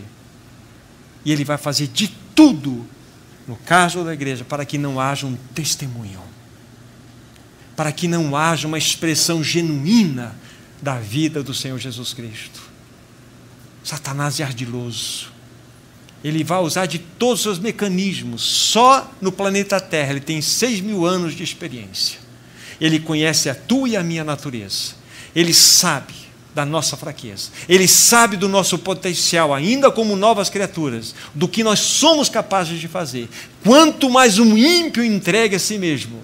E ele vai fazer de tudo, no caso da igreja, para que não haja um testemunho, para que não haja uma expressão genuína da vida do Senhor Jesus Cristo. Satanás é ardiloso. Ele vai usar de todos os seus mecanismos. Só no planeta Terra ele tem 6.000 anos de experiência. Ele conhece a tua e a minha natureza. Ele sabe da nossa fraqueza. Ele sabe do nosso potencial, ainda como novas criaturas, do que nós somos capazes de fazer. Quanto mais um ímpio entregue a si mesmo,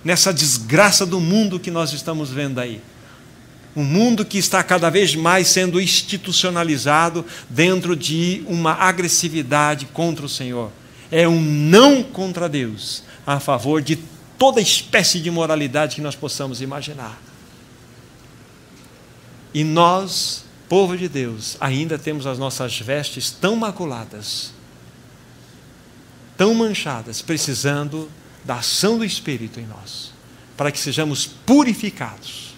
nessa desgraça do mundo que nós estamos vendo aí. Um mundo que está cada vez mais sendo institucionalizado dentro de uma agressividade contra o Senhor. É um não contra Deus, a favor de toda espécie de moralidade que nós possamos imaginar. E nós, povo de Deus, ainda temos as nossas vestes tão maculadas, tão manchadas, precisando da ação do Espírito em nós, para que sejamos purificados.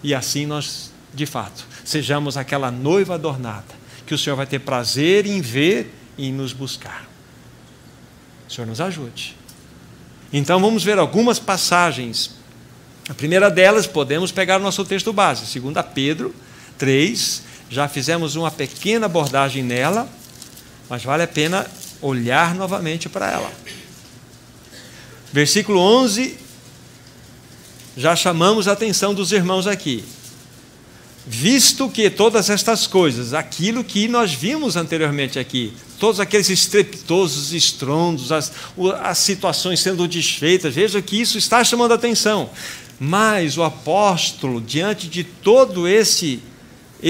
E assim nós, de fato, sejamos aquela noiva adornada, que o Senhor vai ter prazer em ver e em nos buscar. O Senhor nos ajude. Então vamos ver algumas passagens. A primeira delas, podemos pegar o nosso texto base, 2 Pedro 3, já fizemos uma pequena abordagem nela, mas vale a pena olhar novamente para ela. Versículo 11, já chamamos a atenção dos irmãos aqui. Visto que todas estas coisas, aquilo que nós vimos anteriormente aqui, todos aqueles estrepitosos estrondos, as situações sendo desfeitas, veja que isso está chamando a atenção. Mas o apóstolo, diante de todo esse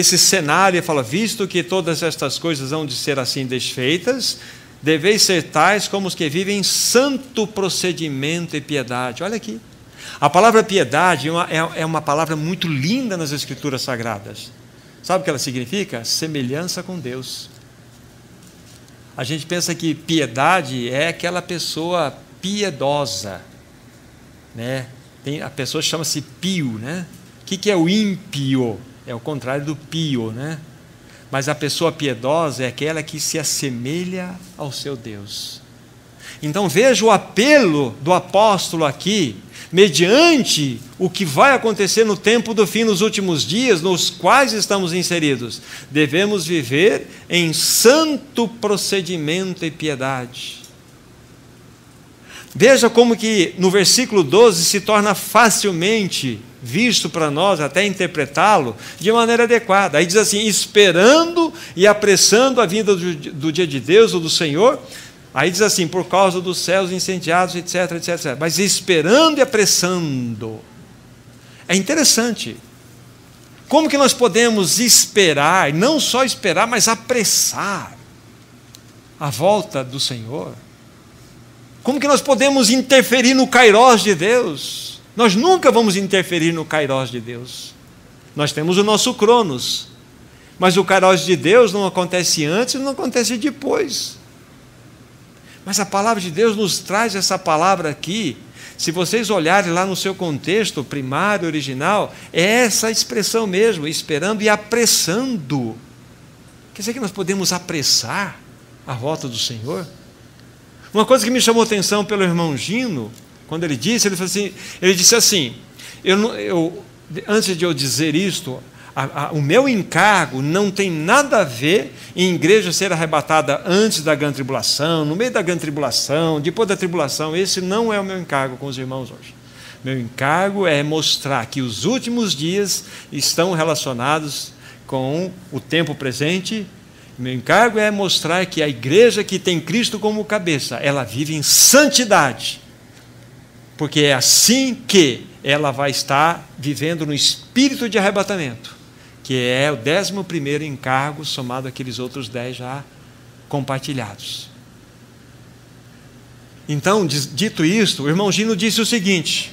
cenário, ele fala, visto que todas estas coisas hão de ser assim desfeitas, deveis ser tais como os que vivem em santo procedimento e piedade. Olha aqui. A palavra piedade é uma palavra muito linda nas Escrituras Sagradas. Sabe o que ela significa? Semelhança com Deus. A gente pensa que piedade é aquela pessoa piedosa, né? A pessoa chama-se pio, né? O que é o ímpio? É o contrário do pio, né? Mas a pessoa piedosa é aquela que se assemelha ao seu Deus. Então veja o apelo do apóstolo aqui, mediante o que vai acontecer no tempo do fim, nos últimos dias, nos quais estamos inseridos. Devemos viver em santo procedimento e piedade. Veja como que no versículo 12 se torna facilmente visto para nós, até interpretá-lo de maneira adequada. Aí diz assim, esperando e apressando a vinda do dia de Deus ou do Senhor. Aí diz assim, por causa dos céus incendiados, etc, etc, etc. Mas esperando e apressando. É interessante. Como que nós podemos esperar, não só esperar, mas apressar a volta do Senhor? Como que nós podemos interferir no kairós de Deus? Nós nunca vamos interferir no kairós de Deus. Nós temos o nosso cronos. Mas o kairós de Deus não acontece antes, não acontece depois. Mas a palavra de Deus nos traz essa palavra aqui. Se vocês olharem lá no seu contexto primário, original, é essa expressão mesmo, esperando e apressando. Quer dizer que nós podemos apressar a volta do Senhor? Uma coisa que me chamou a atenção pelo irmão Gino, quando ele disse assim, antes de eu dizer isto, o meu encargo não tem nada a ver em igreja ser arrebatada antes da grande tribulação, no meio da grande tribulação, depois da tribulação. Esse não é o meu encargo com os irmãos hoje. Meu encargo é mostrar que os últimos dias estão relacionados com o tempo presente. Meu encargo é mostrar que a igreja que tem Cristo como cabeça, ela vive em santidade, porque é assim que ela vai estar vivendo no espírito de arrebatamento, que é o 11º encargo, somado àqueles outros 10 já compartilhados. Então, dito isto, o irmão Gino disse o seguinte,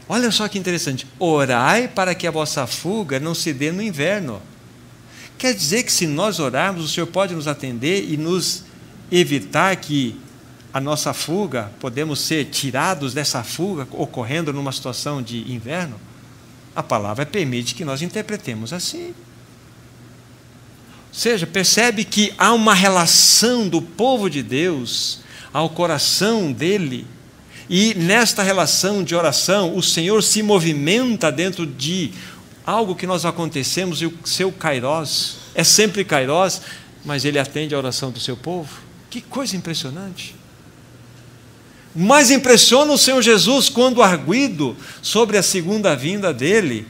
olha só que interessante, orai para que a vossa fuga não se dê no inverno. Quer dizer que se nós orarmos, o Senhor pode nos atender e nos evitar que a nossa fuga, podemos ser tirados dessa fuga ocorrendo numa situação de inverno? A palavra permite que nós interpretemos assim. Ou seja, percebe que há uma relação do povo de Deus ao coração dele, e nesta relação de oração, o Senhor se movimenta dentro de algo que nós acontecemos e o seu kairós é sempre kairós, mas ele atende a oração do seu povo. Que coisa impressionante! Mais impressiona o Senhor Jesus quando arguido sobre a segunda vinda dele,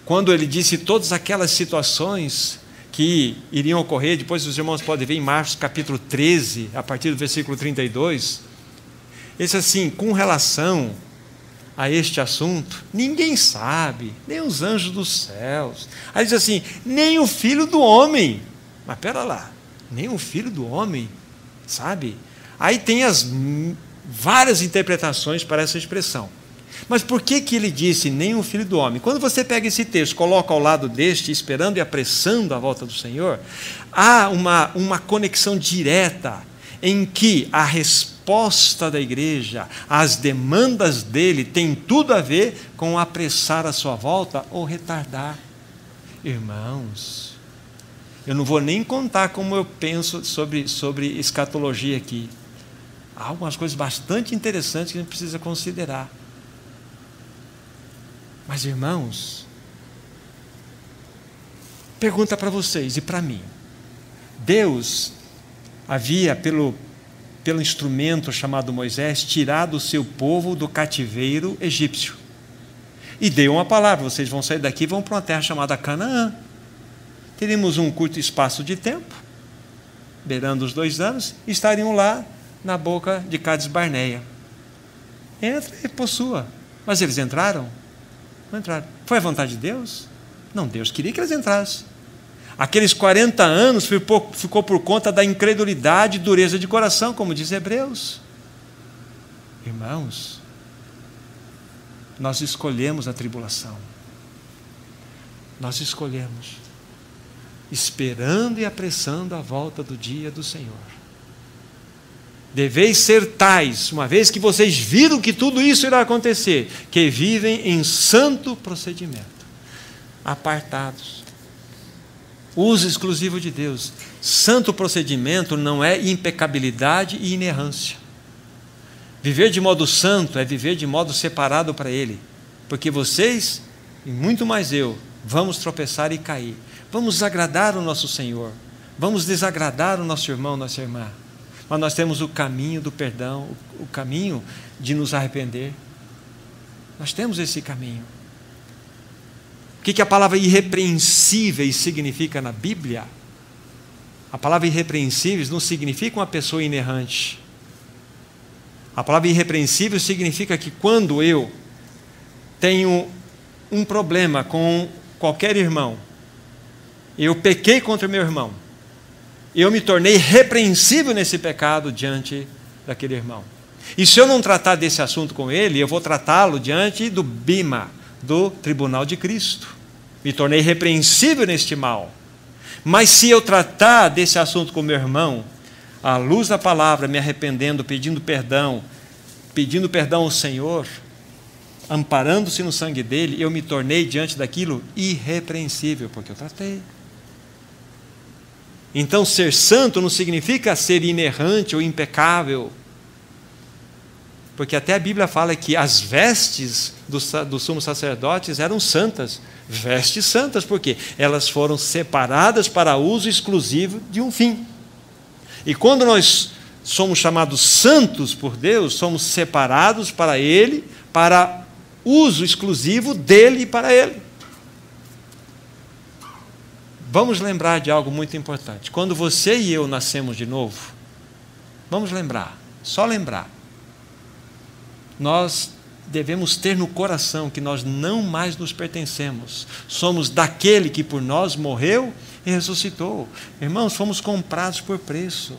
quando ele disse todas aquelas situações que iriam ocorrer. Depois os irmãos podem ver em Marcos capítulo 13, a partir do versículo 32, esse assim, com relação a este assunto, ninguém sabe, nem os anjos dos céus. Aí diz assim, nem o Filho do Homem. Mas espera lá, nem o Filho do Homem, sabe? Aí tem as várias interpretações para essa expressão. Mas por que ele disse nem o Filho do Homem? Quando você pega esse texto, coloca ao lado deste, esperando e apressando a volta do Senhor, há uma conexão direta em que a resposta da igreja, as demandas dele, tem tudo a ver com apressar a sua volta ou retardar. Irmãos, eu não vou nem contar como eu penso sobre escatologia aqui. Há algumas coisas bastante interessantes que a gente precisa considerar. Mas, irmãos, pergunta para vocês e para mim. Deus havia, pelo instrumento chamado Moisés, tirado o seu povo do cativeiro egípcio. E deu uma palavra, vocês vão sair daqui e vão para uma terra chamada Canaã. Teríamos um curto espaço de tempo, beirando os 2 anos, e estariam lá na boca de Cádiz Barneia. Entra e possua. Mas eles entraram? Não entraram. Foi a vontade de Deus? Não, Deus queria que eles entrassem. Aqueles 40 anos ficou por conta da incredulidade e dureza de coração, como diz Hebreus. Irmãos, nós escolhemos a tribulação. Nós escolhemos, esperando e apressando a volta do dia do Senhor. Deveis ser tais, uma vez que vocês viram que tudo isso irá acontecer, que vivem em santo procedimento, apartados. Uso exclusivo de Deus. Santo procedimento não é impecabilidade e inerrância. Viver de modo santo é viver de modo separado para Ele, porque vocês, e muito mais eu, vamos tropeçar e cair. Vamos desagradar o nosso Senhor, vamos desagradar o nosso irmão, nossa irmã. Mas nós temos o caminho do perdão, o caminho de nos arrepender. Nós temos esse caminho. O que a palavra irrepreensíveis significa na Bíblia? A palavra irrepreensíveis não significa uma pessoa inerrante. A palavra irrepreensível significa que quando eu tenho um problema com qualquer irmão, eu pequei contra o meu irmão, eu me tornei repreensível nesse pecado diante daquele irmão. E se eu não tratar desse assunto com ele, eu vou tratá-lo diante do Bima, do Tribunal de Cristo. Me tornei repreensível neste mal. Mas se eu tratar desse assunto com meu irmão, à luz da palavra, me arrependendo, pedindo perdão ao Senhor, amparando-se no sangue dele, eu me tornei diante daquilo irrepreensível, porque eu tratei. Então, ser santo não significa ser inerrante ou impecável, porque até a Bíblia fala que as vestes dos sumos sacerdotes eram santas, vestes santas, porque elas foram separadas para uso exclusivo de um fim. E quando nós somos chamados santos por Deus, somos separados para Ele, para uso exclusivo dele e para Ele. Vamos lembrar de algo muito importante. Quando você e eu nascemos de novo, vamos lembrar, só lembrar, nós devemos ter no coração que nós não mais nos pertencemos. Somos daquele que por nós morreu e ressuscitou. Irmãos, fomos comprados por preço.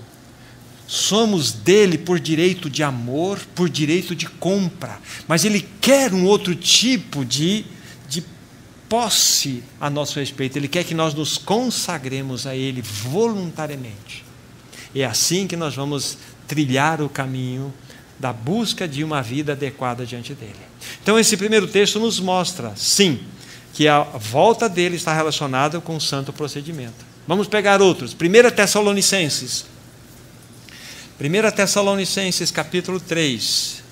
Somos dele por direito de amor, por direito de compra. Mas ele quer um outro tipo de posse a nosso respeito. Ele quer que nós nos consagremos a ele voluntariamente. É assim que nós vamos trilhar o caminho da busca de uma vida adequada diante dele. Então esse primeiro texto nos mostra, sim, que a volta dele está relacionada com o santo procedimento. Vamos pegar outros. 1 Tessalonicenses. 1 Tessalonicenses capítulo 3.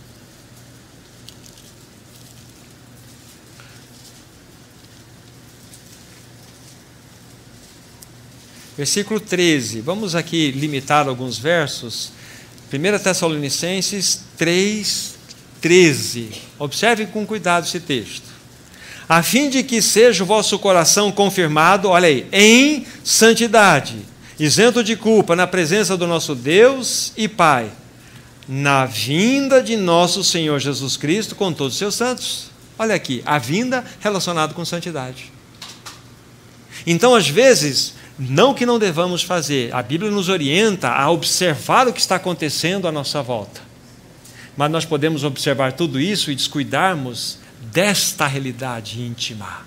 Versículo 13. Vamos aqui limitar alguns versos. 1 Tessalonicenses 3:13. Observe com cuidado esse texto. A fim de que seja o vosso coração confirmado, olha aí, em santidade, isento de culpa, na presença do nosso Deus e Pai, na vinda de nosso Senhor Jesus Cristo com todos os seus santos. Olha aqui, a vinda relacionada com santidade. Então, às vezes, não que não devamos fazer, a Bíblia nos orienta a observar o que está acontecendo à nossa volta. Mas nós podemos observar tudo isso e descuidarmos desta realidade íntima.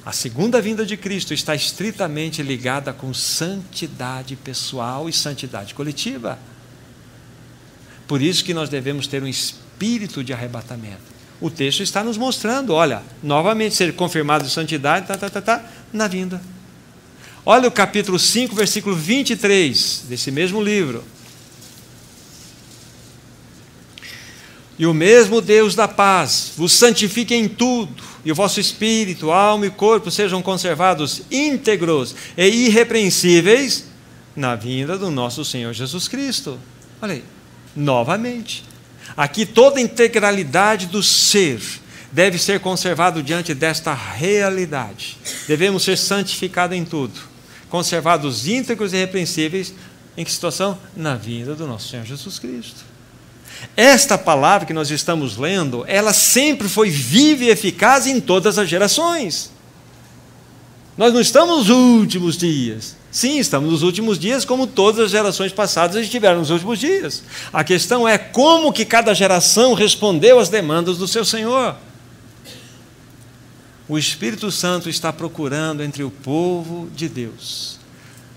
A segunda vinda de Cristo está estritamente ligada com santidade pessoal e santidade coletiva. Por isso que nós devemos ter um espírito de arrebatamento. O texto está nos mostrando, olha, novamente ser confirmado em santidade, na vinda. Olha o capítulo 5, versículo 23 desse mesmo livro. E o mesmo Deus da paz vos santifique em tudo, e o vosso espírito, alma e corpo sejam conservados íntegros e irrepreensíveis na vinda do nosso Senhor Jesus Cristo. Olha aí, novamente. Aqui toda a integralidade do ser deve ser conservado diante desta realidade. Devemos ser santificados em tudo, conservados íntegros e irrepreensíveis. Em que situação? Na vinda do nosso Senhor Jesus Cristo. Esta palavra que nós estamos lendo, ela sempre foi viva e eficaz em todas as gerações. Nós não estamos nos últimos dias. Sim, estamos nos últimos dias, como todas as gerações passadas estiveram nos últimos dias. A questão é como que cada geração respondeu às demandas do seu Senhor. O Espírito Santo está procurando entre o povo de Deus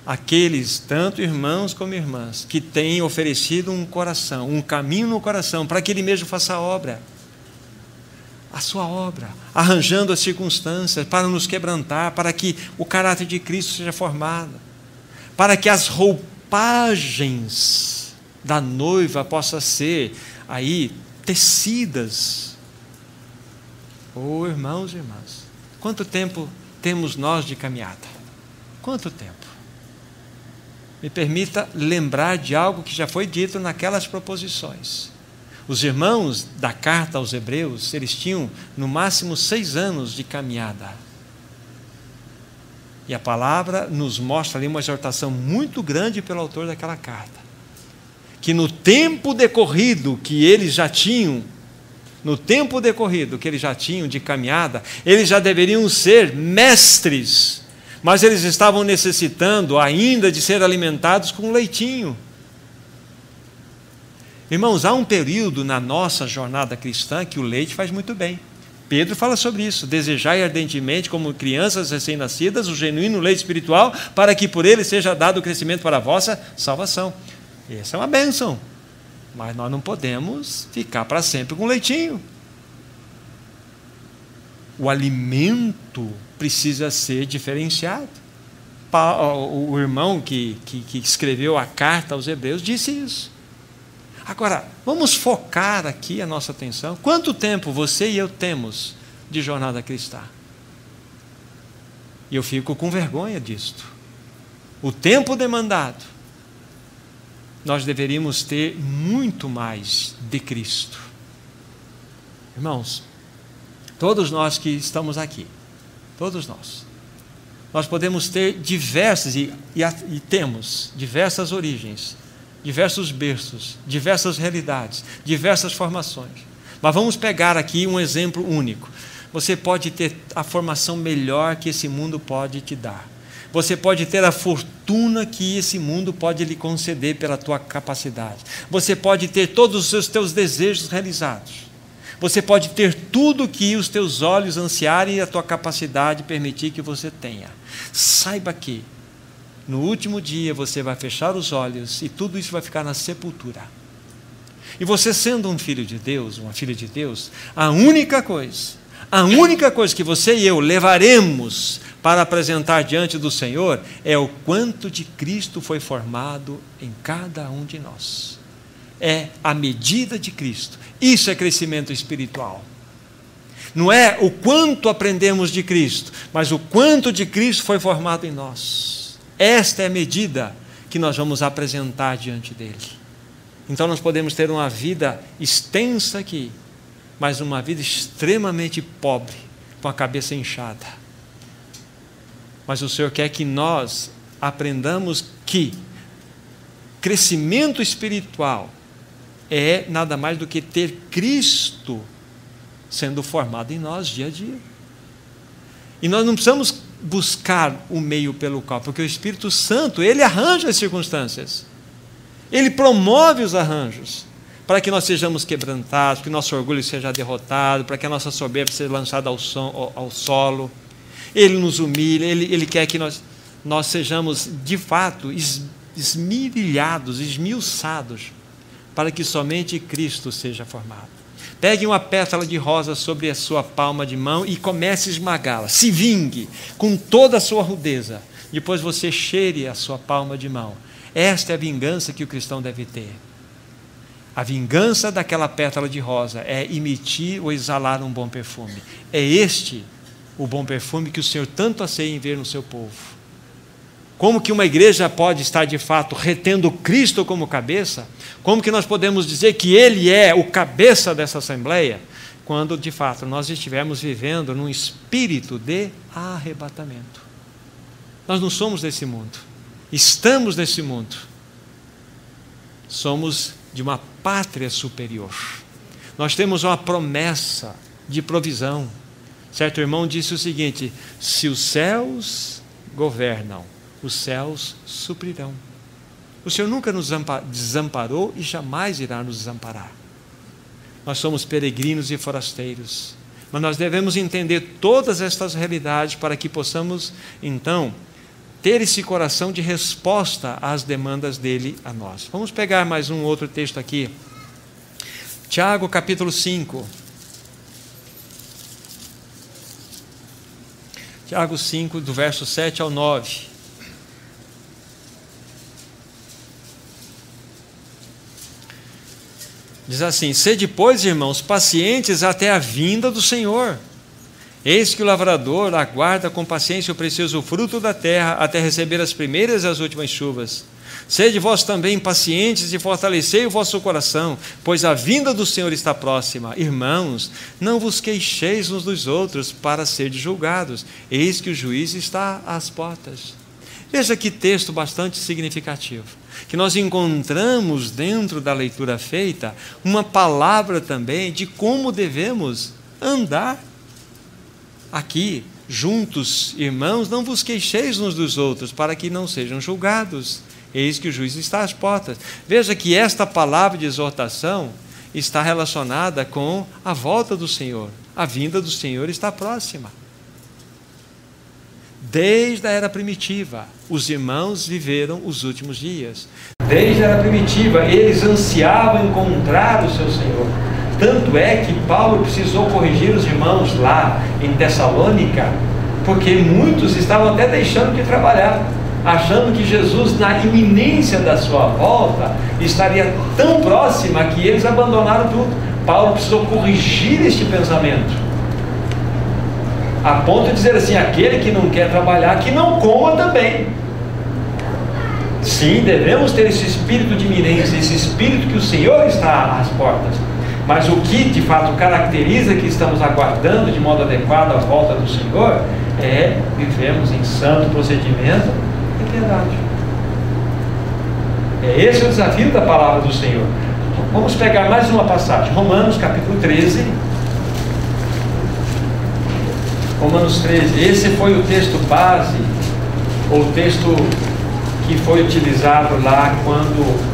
aqueles, tanto irmãos como irmãs, que têm oferecido um coração, um caminho no coração, para que Ele mesmo faça a obra. A sua obra, arranjando as circunstâncias para nos quebrantar, para que o caráter de Cristo seja formado, para que as roupagens da noiva possam ser aí tecidas. Oh, irmãos e irmãs, quanto tempo temos nós de caminhada? Quanto tempo? Me permita lembrar de algo que já foi dito naquelas proposições. Os irmãos da carta aos Hebreus, eles tinham no máximo 6 anos de caminhada. E a palavra nos mostra ali uma exortação muito grande pelo autor daquela carta. Que no tempo decorrido que eles já tinham, de caminhada, eles já deveriam ser mestres, mas eles estavam necessitando ainda de ser alimentados com leitinho. Irmãos, há um período na nossa jornada cristã que o leite faz muito bem. Pedro fala sobre isso. Desejai ardentemente, como crianças recém-nascidas, o genuíno leite espiritual, para que por ele seja dado o crescimento para a vossa salvação. Essa é uma bênção. Mas nós não podemos ficar para sempre com leitinho. O alimento precisa ser diferenciado. O irmão que escreveu a carta aos Hebreus disse isso. Agora, vamos focar aqui a nossa atenção. Quanto tempo você e eu temos de jornada cristã? E eu fico com vergonha disto. O tempo demandado, nós deveríamos ter muito mais de Cristo. Irmãos, todos nós que estamos aqui, todos nós podemos ter diversas, e temos diversas origens, diversos berços, diversas realidades, diversas formações. Mas vamos pegar aqui um exemplo único. Você pode ter a formação melhor que esse mundo pode te dar. Você pode ter a fortuna que esse mundo pode lhe conceder pela tua capacidade. Você pode ter todos os teus desejos realizados. Você pode ter tudo que os teus olhos ansiarem e a tua capacidade permitir que você tenha. Saiba que no último dia você vai fechar os olhos e tudo isso vai ficar na sepultura. E você, sendo um filho de Deus, uma filha de Deus, a única coisa que você e eu levaremos para apresentar diante do Senhor é o quanto de Cristo foi formado em cada um de nós. É a medida de Cristo. Isso é crescimento espiritual. Não é o quanto aprendemos de Cristo, mas o quanto de Cristo foi formado em nós. esta é a medida que nós vamos apresentar diante dele. Então nós podemos ter uma vida extensa aqui, mas uma vida extremamente pobre, com a cabeça inchada. Mas o Senhor quer que nós aprendamos que crescimento espiritual é nada mais do que ter Cristo sendo formado em nós dia a dia. E nós não precisamos buscar o meio pelo qual, porque o Espírito Santo, ele arranja as circunstâncias, ele promove os arranjos, para que nós sejamos quebrantados, que o nosso orgulho seja derrotado, para que a nossa soberba seja lançada ao solo. Ele nos humilha, ele quer que nós sejamos de fato esmirilhados, esmiuçados, para que somente Cristo seja formado. Pegue uma pétala de rosa sobre a sua palma de mão e comece a esmagá-la. Se vingue com toda a sua rudeza. Depois você cheire a sua palma de mão. Esta é a vingança que o cristão deve ter. A vingança daquela pétala de rosa é emitir ou exalar um bom perfume. É este o bom perfume que o Senhor tanto anseia em ver no seu povo. Como que uma igreja pode estar de fato retendo Cristo como cabeça? Como que nós podemos dizer que Ele é o cabeça dessa assembleia? Quando de fato nós estivermos vivendo num espírito de arrebatamento. Nós não somos desse mundo, estamos nesse mundo. Somos de uma pátria superior. Nós temos uma promessa de provisão. Certo irmão disse o seguinte: se os céus governam, os céus suprirão. O Senhor nunca nos desamparou e jamais irá nos desamparar. Nós somos peregrinos e forasteiros, mas nós devemos entender todas estas realidades para que possamos, então, ter esse coração de resposta às demandas dele a nós. Vamos pegar mais um outro texto aqui. Tiago, capítulo 5. Tiago 5, do verso 7 ao 9. Diz assim: sede, pois, irmãos, pacientes até a vinda do Senhor. Eis que o lavrador aguarda com paciência o precioso fruto da terra, até receber as primeiras e as últimas chuvas. Sede vós também pacientes e fortalecei o vosso coração, pois a vinda do Senhor está próxima. Irmãos, não vos queixeis uns dos outros para serdes julgados. Eis que o juiz está às portas. Veja que texto bastante significativo, que nós encontramos dentro da leitura feita uma palavra também de como devemos andar aqui, juntos. Irmãos, não vos queixeis uns dos outros, para que não sejam julgados. Eis que o juiz está às portas. Veja que esta palavra de exortação está relacionada com a volta do Senhor. A vinda do Senhor está próxima. Desde a era primitiva, os irmãos viveram os últimos dias. Desde a era primitiva, eles ansiavam encontrar o seu Senhor. Tanto é que Paulo precisou corrigir os irmãos lá em Tessalônica, porque muitos estavam até deixando de trabalhar, achando que Jesus, na iminência da sua volta, estaria tão próxima que eles abandonaram tudo. Paulo precisou corrigir este pensamento, a ponto de dizer assim: aquele que não quer trabalhar, que não coma também. Sim, devemos ter esse espírito de iminência, esse espírito que o Senhor está às portas. Mas o que de fato caracteriza que estamos aguardando de modo adequado a volta do Senhor é vivermos em santo procedimento e piedade. Esse é o desafio da palavra do Senhor. Vamos pegar mais uma passagem, Romanos capítulo 13. Romanos 13, esse foi o texto base, ou o texto que foi utilizado lá quando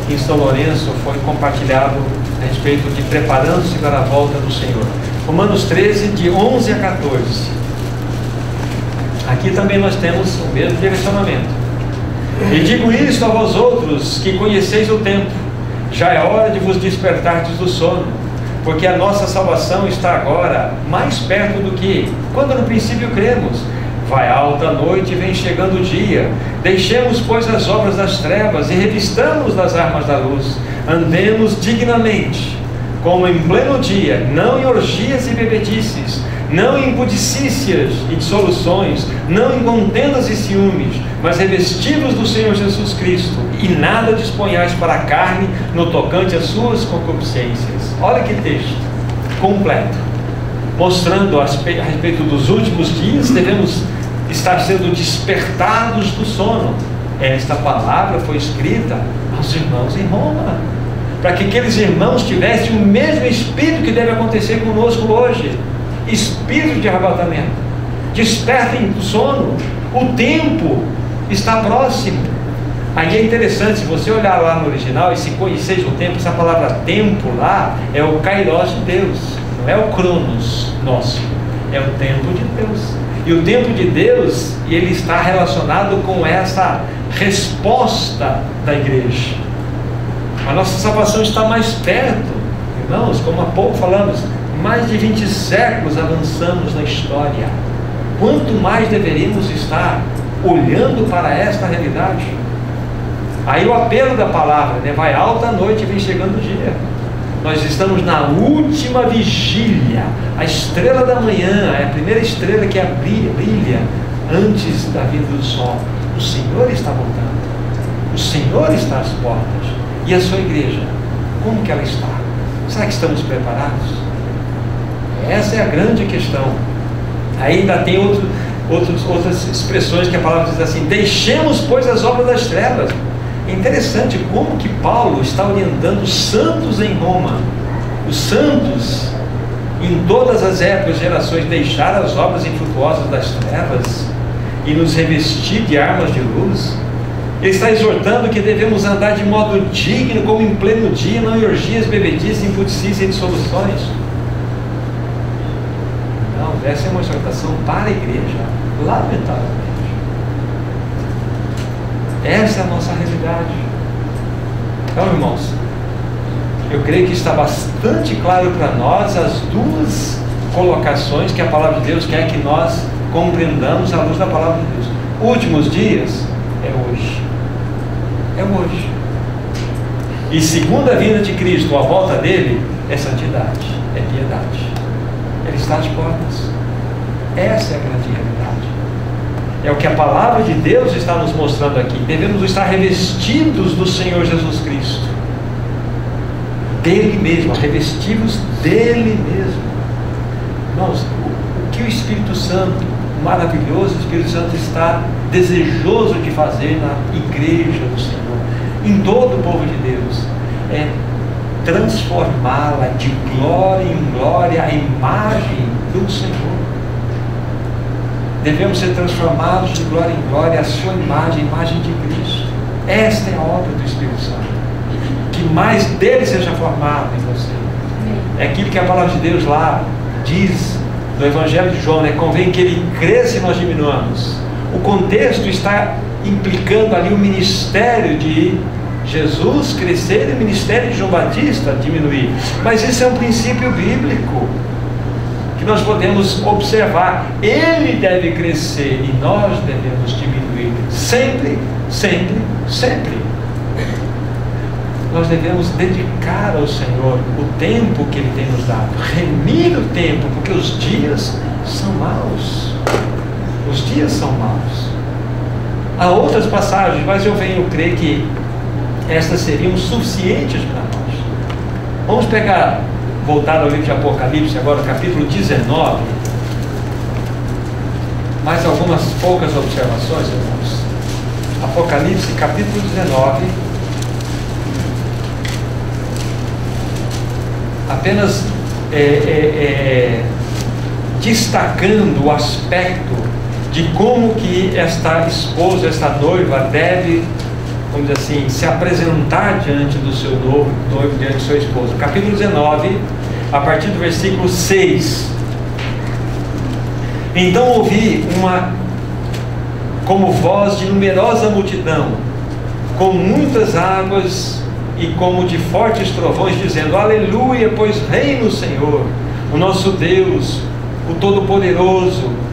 em São Lourenço foi compartilhado a respeito de preparando-se para a volta do Senhor. Romanos 13, de 11 a 14. Aqui também nós temos o mesmo direcionamento. E digo isto a vós outros, que conheceis o tempo, já é hora de vos despertardes do sono, porque a nossa salvação está agora mais perto do que quando no princípio cremos. Vai alta a noite e vem chegando o dia. Deixemos, pois, as obras das trevas e revistamos das armas da luz. Andemos dignamente, como em pleno dia, não em orgias e bebedices, não em impudicícias e dissoluções, não em contendas e ciúmes, mas revesti-vos do Senhor Jesus Cristo, e nada disponhais para a carne no tocante às suas concupiscências. Olha que texto completo, mostrando a respeito dos últimos dias, devemos estar sendo despertados do sono. Esta palavra foi escrita aos irmãos em Roma, para que aqueles irmãos tivessem o mesmo espírito que deve acontecer conosco hoje, espírito de arrebatamento. Despertem do sono, o tempo está próximo. Aí é interessante, se você olhar lá no original e se conhecer o tempo, essa palavra tempo lá é o kairos de Deus, não é o cronos nosso, é o tempo de Deus. E o tempo de Deus, ele está relacionado com essa resposta da igreja. A nossa salvação está mais perto, irmãos, como há pouco falamos, mais de 20 séculos avançamos na história. Quanto mais deveríamos estar olhando para esta realidade? Aí o apelo da palavra, né? Vai alta a noite e vem chegando o dia. Nós estamos na última vigília, a estrela da manhã, é a primeira estrela que brilha antes da vinda do sol. O Senhor está voltando, o Senhor está às portas. E a sua igreja, como que ela está? Será que estamos preparados? Essa é a grande questão. Ainda tem outras expressões que a palavra diz assim: deixemos, pois, as obras das trevas. É interessante como que Paulo está orientando os santos em Roma, os santos em todas as épocas e gerações, deixar as obras infrutuosas das trevas e nos revestir de armas de luz. Ele está exortando que devemos andar de modo digno, como em pleno dia, não em orgias, bebedices, impudicícias e dissoluções. Não, essa é uma exortação para a igreja, lamentavelmente. Essa é a nossa realidade. Então, irmãos, eu creio que está bastante claro para nós as duas colocações que a palavra de Deus quer que nós compreendamos à luz da palavra de Deus. Últimos dias é hoje. É hoje. E segunda vinda de Cristo, a volta dele, é santidade, é piedade. Ele está às portas. Essa é a grande realidade. É o que a palavra de Deus está nos mostrando aqui. Devemos estar revestidos do Senhor Jesus Cristo, dele mesmo, revestidos dele mesmo. Irmãos, o que o Espírito Santo, o maravilhoso Espírito Santo, está desejoso de fazer na igreja do Senhor, em todo o povo de Deus, é transformá-la de glória em glória à imagem do Senhor. Devemos ser transformados de glória em glória à sua imagem, a imagem de Cristo. Esta é a obra do Espírito Santo. Que mais dele seja formado em você. É aquilo que a palavra de Deus lá diz no Evangelho de João, né? Convém que ele cresça e nós diminuamos. O contexto está implicando ali o ministério de Jesus crescer e o ministério de João Batista diminuir. Mas isso é um princípio bíblico que nós podemos observar. Ele deve crescer e nós devemos diminuir. Sempre, sempre, sempre. Nós devemos dedicar ao Senhor o tempo que Ele tem nos dado. Remir o tempo, porque os dias são maus. Os dias são maus. Há outras passagens, mas eu venho crer que estas seriam suficientes para nós. Vamos voltar ao livro de Apocalipse, agora capítulo 19. Mais algumas poucas observações, irmãos. Apocalipse, capítulo 19. Apenas destacando o aspecto de como que esta esposa, esta noiva deve, vamos dizer assim, se apresentar diante do seu noivo, diante do seu esposo. Capítulo 19, a partir do versículo 6. Então ouvi como voz de numerosa multidão, com muitas águas e como de fortes trovões, dizendo: aleluia, pois reina o Senhor, o nosso Deus, o Todo-Poderoso.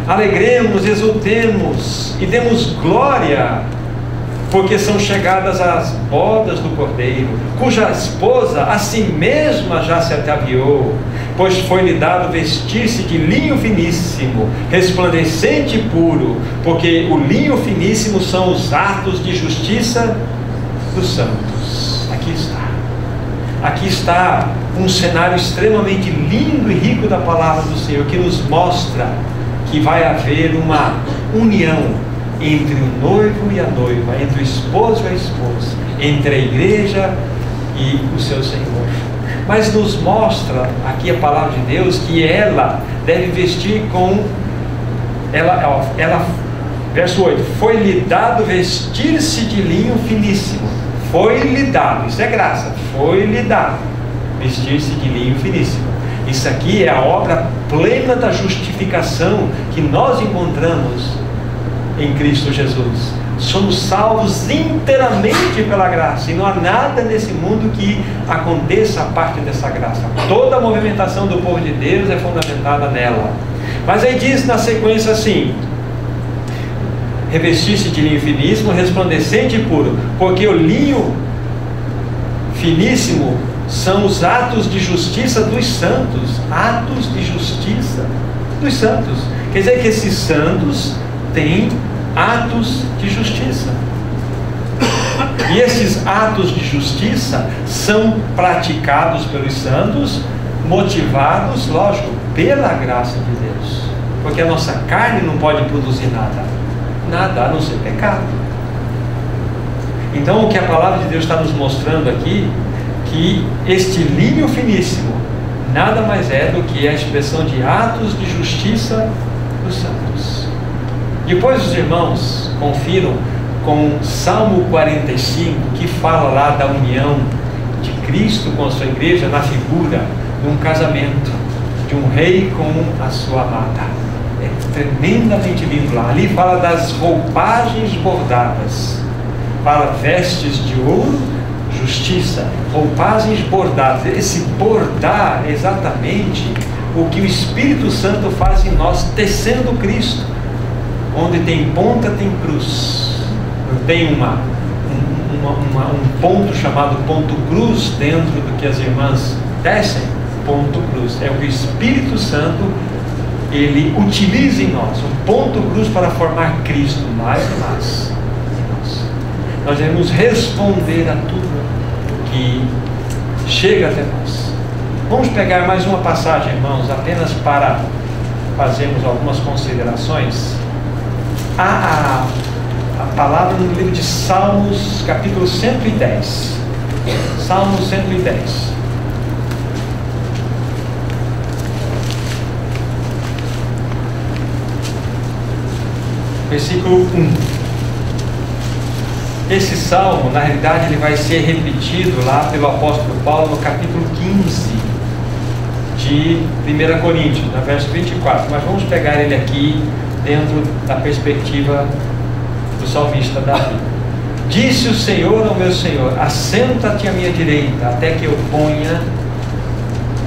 Alegremos, exultemos e demos glória, porque são chegadas as bodas do Cordeiro, cuja esposa a si mesma já se ataviou. pois foi-lhe dado vestir-se de linho finíssimo, resplandecente e puro, porque o linho finíssimo são os atos de justiça dos santos. Aqui está um cenário extremamente lindo e rico da palavra do Senhor, que nos mostra que vai haver uma união entre o noivo e a noiva, entre o esposo e a esposa, entre a igreja e o seu Senhor. Mas nos mostra aqui a palavra de Deus que ela deve vestir com verso 8, foi-lhe dado vestir-se de linho finíssimo. Foi-lhe dado, isso é graça, foi-lhe dado vestir-se de linho finíssimo. Isso aqui é a obra plena da justificação que nós encontramos em Cristo Jesus. Somos salvos inteiramente pela graça, e não há nada nesse mundo que aconteça a parte dessa graça. Toda a movimentação do povo de Deus é fundamentada nela. Mas aí diz na sequência assim: revestir-se de linho finíssimo, resplandecente e puro, porque o linho finíssimo são os atos de justiça dos santos. Atos de justiça dos santos. Quer dizer que esses santos têm atos de justiça. E esses atos de justiça são praticados pelos santos, motivados, lógico, pela graça de Deus. Porque a nossa carne não pode produzir nada a não ser pecado. Então o que a palavra de Deus está nos mostrando aqui, que este linho finíssimo nada mais é do que a expressão de atos de justiça dos santos. Depois os irmãos confiram com Salmo 45, que fala lá da união de Cristo com a sua igreja na figura de um casamento, de um rei com a sua amada. É tremendamente lindo lá. Ali fala das roupagens bordadas, fala vestes de ouro, justiça, roupagens bordadas. Esse bordar é exatamente o que o Espírito Santo faz em nós, tecendo Cristo. Onde tem ponta, tem cruz. Não tem um ponto chamado ponto cruz dentro do que as irmãs tecem. Ponto cruz é o que o Espírito Santo ele utiliza em nós, um ponto cruz para formar Cristo mais e mais em nós. Nós devemos responder a tudo que chega até nós. Vamos pegar mais uma passagem, irmãos, apenas para fazermos algumas considerações. A palavra no livro de Salmos, capítulo 110. Salmo 110. Versículo 1. Esse salmo, na realidade, ele vai ser repetido lá pelo apóstolo Paulo no capítulo 15 de 1 Coríntios, no verso 24. Mas vamos pegar ele aqui dentro da perspectiva do salmista Davi. Disse o Senhor ao meu Senhor: assenta-te à minha direita, até que eu ponha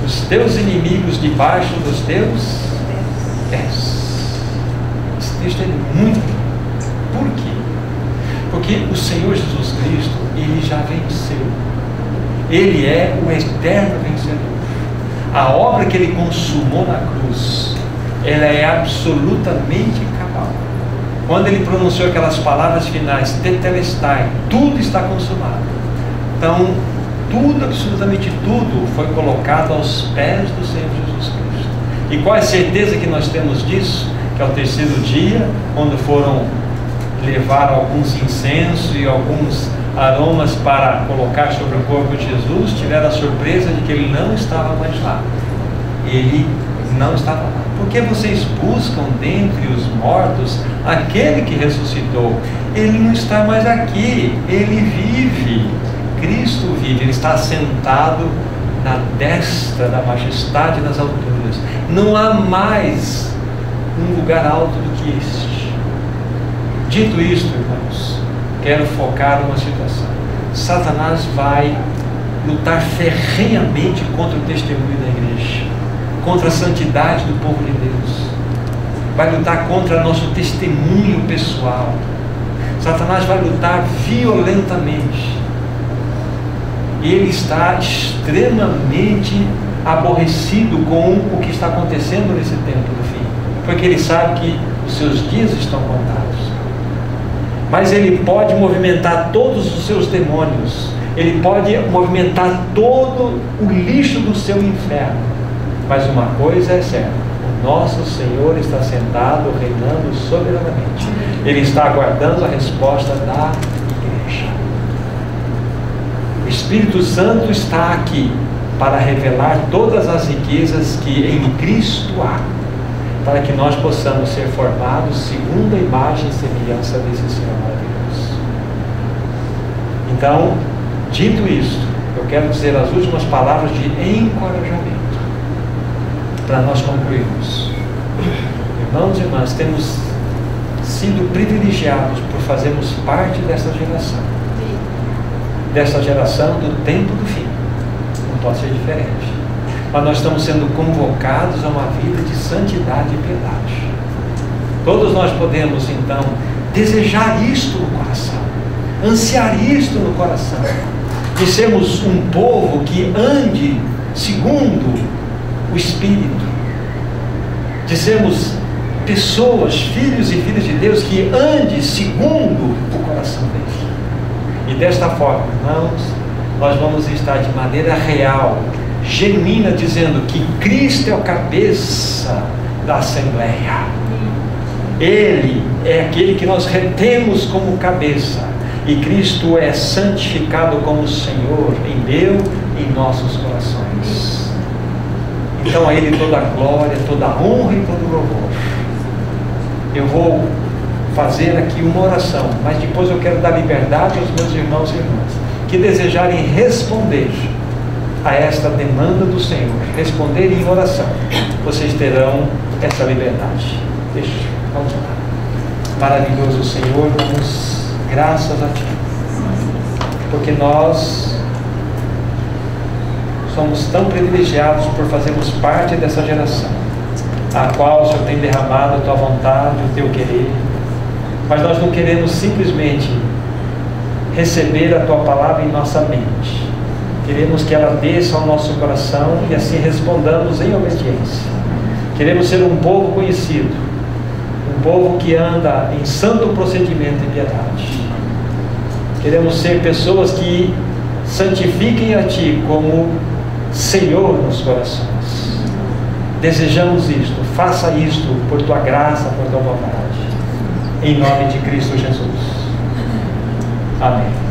os teus inimigos debaixo dos teus pés. Esse texto é muito lindo. Por quê? Porque o Senhor Jesus Cristo, ele já venceu. Ele é o eterno vencedor. A obra que ele consumou na cruz, ela é absolutamente cabal. Quando ele pronunciou aquelas palavras finais, tetelestai, tudo está consumado. Então, tudo, absolutamente tudo, foi colocado aos pés do Senhor Jesus Cristo. E qual é a certeza que nós temos disso? Que ao terceiro dia, quando foram levar alguns incensos e alguns aromas para colocar sobre o corpo de Jesus, tiveram a surpresa de que ele não estava mais lá. Ele não estava lá. Por que vocês buscam dentre os mortos aquele que ressuscitou? Ele não está mais aqui, ele vive. Cristo vive, ele está sentado na destra da majestade nas alturas. Não há mais um lugar alto do que este. Dito isto, irmãos, quero focar uma situação. Satanás vai lutar ferrenhamente contra o testemunho da igreja, contra a santidade do povo de Deus, vai lutar contra nosso testemunho pessoal. Satanás vai lutar violentamente. Ele está extremamente aborrecido com o que está acontecendo nesse tempo do fim, porque ele sabe que os seus dias estão contados. Mas ele pode movimentar todos os seus demônios, ele pode movimentar todo o lixo do seu inferno, mas uma coisa é certa: o nosso Senhor está sentado, reinando soberanamente. Ele está aguardando a resposta da igreja. O Espírito Santo está aqui para revelar todas as riquezas que em Cristo há, para que nós possamos ser formados segundo a imagem e semelhança desse Senhor maravilhoso. Então, dito isto, eu quero dizer as últimas palavras de encorajamento, para nós concluirmos. Irmãos e irmãs, temos sido privilegiados por fazermos parte dessa geração do tempo do fim. Não pode ser diferente. Mas nós estamos sendo convocados a uma vida de santidade e piedade. Todos nós podemos, então, desejar isto no coração, ansiar isto no coração, de sermos um povo que ande segundo o Espírito, de sermos pessoas, filhos e filhas de Deus, que ande segundo o coração dele. E desta forma, irmãos, nós vamos estar de maneira real, genuína, dizendo que Cristo é o cabeça da Assembleia. Ele é aquele que nós retemos como cabeça, e Cristo é santificado como Senhor em meu e em nossos corações. Então a Ele toda a glória, toda a honra e todo o louvor. Eu vou fazer aqui uma oração, mas depois eu quero dar liberdade aos meus irmãos e irmãs que desejarem responder a esta demanda do Senhor, responder em oração. Vocês terão essa liberdade. Vamos lá. Maravilhoso Senhor, damos graças a Ti, porque nós somos tão privilegiados por fazermos parte dessa geração, a qual o Senhor tem derramado a Tua vontade, o Teu querer. Mas nós não queremos simplesmente receber a Tua palavra em nossa mente. Queremos que ela desça ao nosso coração e assim respondamos em obediência. Queremos ser um povo conhecido, um povo que anda em santo procedimento e piedade. Queremos ser pessoas que santifiquem a Ti como Senhor nos corações. Desejamos isto, faça isto por Tua graça, por Tua vontade. Em nome de Cristo Jesus. Amém.